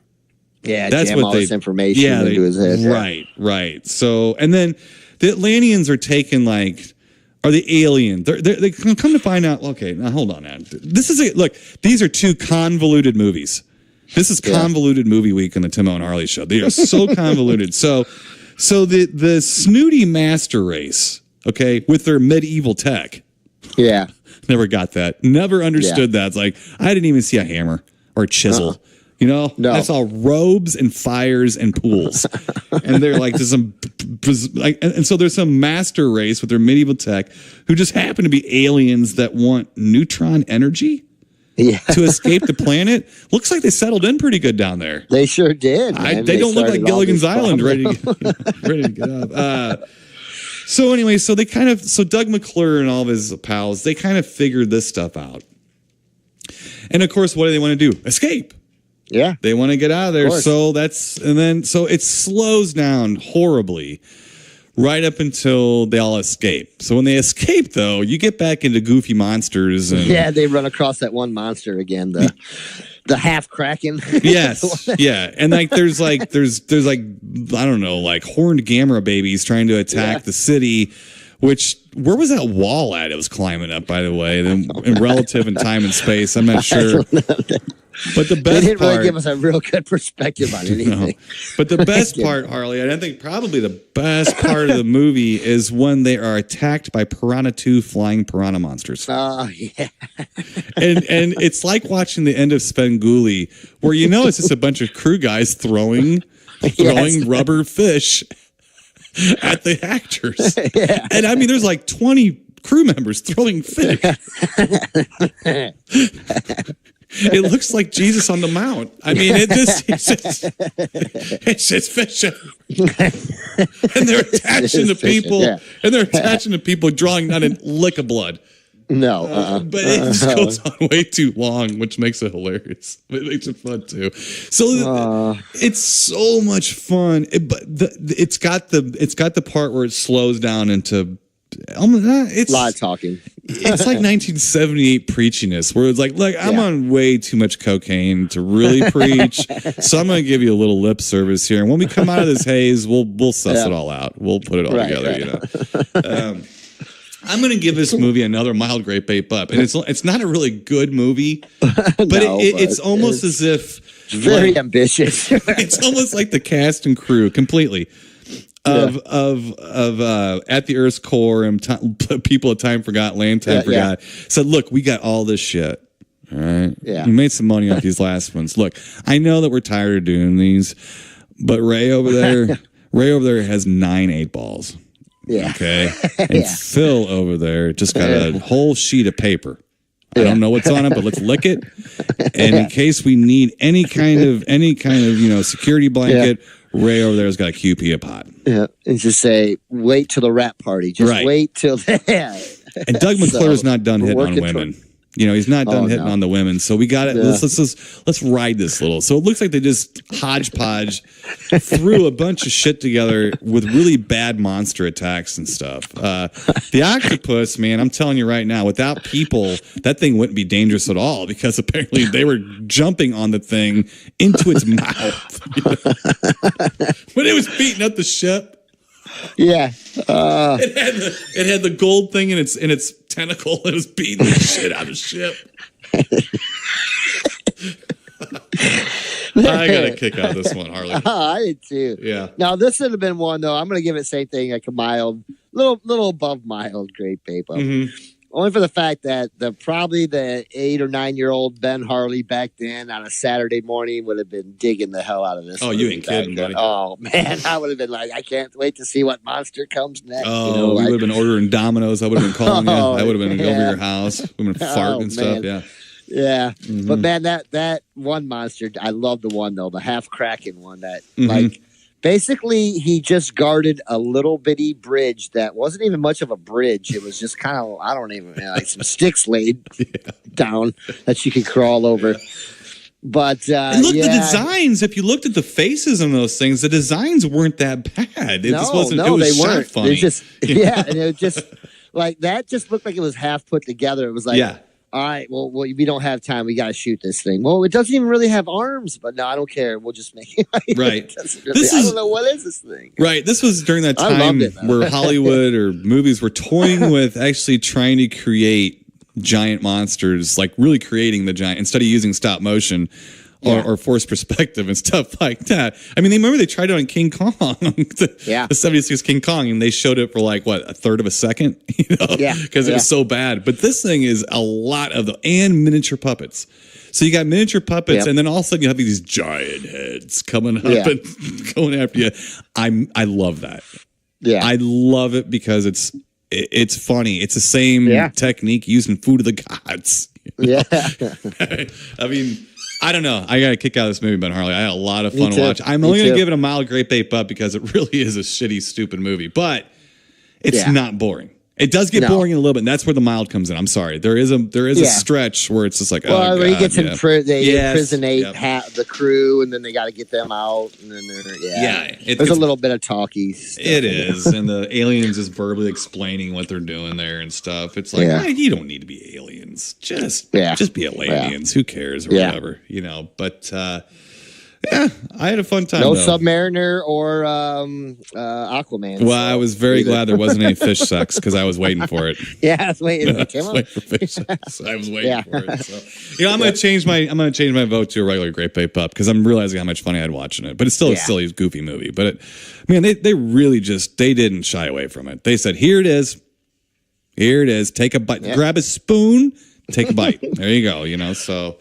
Yeah, that's jam all this information into his head. Right. So, and then the Atlanteans are taken are the aliens? They come to find out. Okay, now hold on. Now. Look. These are 2 convoluted movies. This is convoluted movie week on the Tim and Harley show. They are so convoluted. So the snooty master race. Okay, with their medieval tech. Yeah. Never got that. Never understood that. It's like, I didn't even see a hammer or a chisel. You know? No. I saw robes and fires and pools. And they're like, and so there's some master race with their medieval tech who just happen to be aliens that want neutron energy to escape the planet. Looks like they settled in pretty good down there. They sure did. They don't look like Gilligan's Island ready to get up. So anyway, so Doug McClure and all of his pals, they kind of figured this stuff out. And of course, what do they want to do? Escape. Yeah. They want to get out of there. So it slows down horribly right up until they all escape. So when they escape, though, you get back into goofy monsters. And they run across that one monster again, the half kraken. Yes. Yeah. And there's I don't know, horned gamma babies trying to attack the city, where was that wall at? It was climbing up, by the way, in relative in time and space. I'm not sure. But the best they didn't really give us a real good perspective on anything. No. But the best part, Harley, and I think probably the best part of the movie is when they are attacked by Piranha 2 flying piranha monsters. Oh, yeah. And it's like watching the end of Spenguli, where it's just a bunch of crew guys throwing rubber fish at the actors. Yeah. And I mean, there's 20 crew members throwing fish. It looks like Jesus on the Mount. I mean, it's just fishing. And they're attaching to people. And they're attaching to people drawing not a lick of blood. No. But it just goes on way too long, which makes it hilarious. It makes it fun, too. So it's so much fun. But it's got the part where it slows down into... It's a lot of talking. It's like 1978 preachiness, where it's like, look, I'm on way too much cocaine to really preach, so I'm going to give you a little lip service here. And when we come out of this haze, we'll suss it all out. We'll put it all together. I'm going to give this movie another mild grape ape up, and it's not a really good movie, but it's almost as if it's very ambitious. It's almost like the cast and crew completely. Of At the Earth's Core and People of Time Forgot, Land Time Forgot. Said, look, we got all this shit. All right. Yeah. We made some money off these last ones. Look, I know that we're tired of doing these, but Ray over there has 9 8-balls. Yeah. Okay. And Phil over there just got a whole sheet of paper. I don't know what's on it, but let's lick it. And in case we need any kind of security blanket Ray over there's got a QP a pot. Yeah, and just say, wait till the rap party. Just wait till that. And Doug McClure's not done hitting on women. He's not done hitting on the women. So we got it. Yeah. Let's ride this little. So it looks like they just hodgepodge threw a bunch of shit together with really bad monster attacks and stuff. The octopus, man, I'm telling you right now, without people, that thing wouldn't be dangerous at all because apparently they were jumping on the thing into its mouth when it was beating up the ship. Yeah, it had the gold thing in its tentacle. It was beating the shit out of the ship. I got a kick out of this one, Harley. I did too. Yeah. Now this would have been one though. I'm going to give it the same thing, like a mild, little above mild grape paper. Mm-hmm. Only for the fact that probably the 8 or 9 year old Ben Harley back then on a Saturday morning would have been digging the hell out of this. Oh, you ain't kidding, buddy. Oh man, I would have been like, I can't wait to see what monster comes next. Oh, we would have been ordering Domino's. I would have been calling you. I would have been over your house. We would have been farting and stuff. Yeah. Yeah, mm-hmm. But man, that one monster, I love the one though, the half Kraken one that like. Basically, he just guarded a little bitty bridge that wasn't even much of a bridge. It was just kind of, I don't even know, like some sticks laid down that you could crawl over. But and look, the designs. If you looked at the faces on those things, the designs weren't that bad. It just wasn't. It was they weren't. Funny. Just and it was just like that. Just looked like it was half put together. It was like, all right, well, we don't have time. We got to shoot this thing. Well, it doesn't even really have arms, but no, I don't care. We'll just make it. Right. I don't know what is this thing. Right. This was during that time where Hollywood or movies were toying with actually trying to create giant monsters, like really creating the giant instead of using stop motion. Or forced perspective and stuff like that. I mean, they tried it on King Kong, the 76 King Kong, and they showed it for like, a third of a second, because it was so bad. But this thing is a lot of and miniature puppets. So you got miniature puppets, and then all of a sudden you have these giant heads coming up and going after you. I love that. Yeah, I love it because it's funny. It's the same technique used in Food of the Gods. Yeah, I mean. I don't know. I got a kick out of this movie, Ben Harley. I had a lot of fun watching. I'm only going to give it a mild grape ape up because it really is a shitty, stupid movie. But it's not boring. It does get boring in a little bit, and that's where the mild comes in. I'm sorry. There is a stretch where it's just like, where he gets they imprisonate the crew, and then they got to get them out, and then there's a little bit of talky stuff. It is, and the aliens is verbally explaining what they're doing there and stuff. It's like, you don't need to be aliens. Just be Atlanteans. Who cares or whatever, But I had a fun time. No Submariner or Aquaman. Well, I was very glad there wasn't any fish sex because I was waiting for it. I was waiting for fish sex. I was waiting for it. So, I'm going to change my vote to a regular grape ape up because I'm realizing how much fun I had watching it. But it's still a silly, goofy movie. But they really they didn't shy away from it. They said, "Here it is. Here it is. Take a bite. Grab a spoon. Take a bite. There you go. So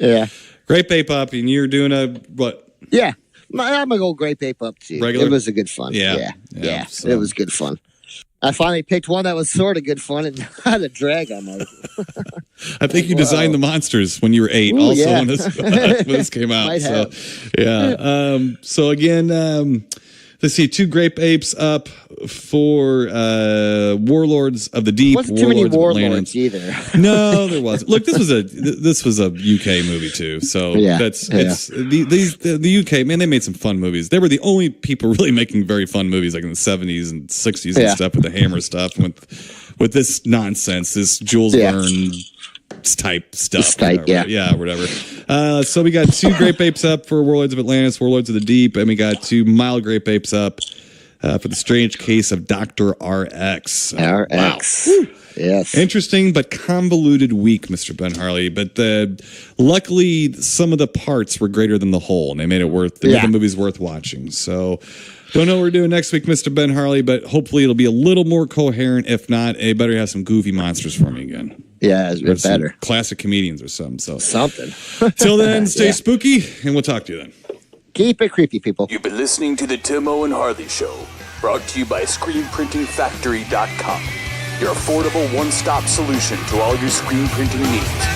grape ape up, and you're doing a what?" Yeah, I'm gonna go grape ape up too. Regular? It was a good fun. Yeah. So. It was good fun. I finally picked one that was sort of good fun and had a drag on it. I think you designed the monsters when you were 8. Ooh, when this came out. Might have. So again, let's see, 2 grape apes up for Warlords of the Deep. Wasn't too many Warlords either. No, there wasn't. Look, this was a UK movie too. So it's the UK, man, they made some fun movies. They were the only people really making very fun movies like in the 70s and 60s and stuff with the Hammer stuff and with this nonsense, this Jules Verne type stuff. Whatever. So we got 2 grape apes up for Warlords of Atlantis, Warlords of the Deep, and we got 2 mild grape apes up for The Strange Case of Dr. RX. RX. Wow. Yes. Interesting but convoluted week, Mr. Ben Harley. But luckily, some of the parts were greater than the whole, and they made the movies worth watching. So don't know what we're doing next week, Mr. Ben Harley, but hopefully it'll be a little more coherent. If not, better have some goofy monsters for me again. Yeah, it's better. Classic comedians or something. So something. Till then, stay spooky, and we'll talk to you then. Keep it creepy, people. You've been listening to the Timo and Harley Show, brought to you by ScreenPrintingFactory.com, your affordable one-stop solution to all your screen printing needs.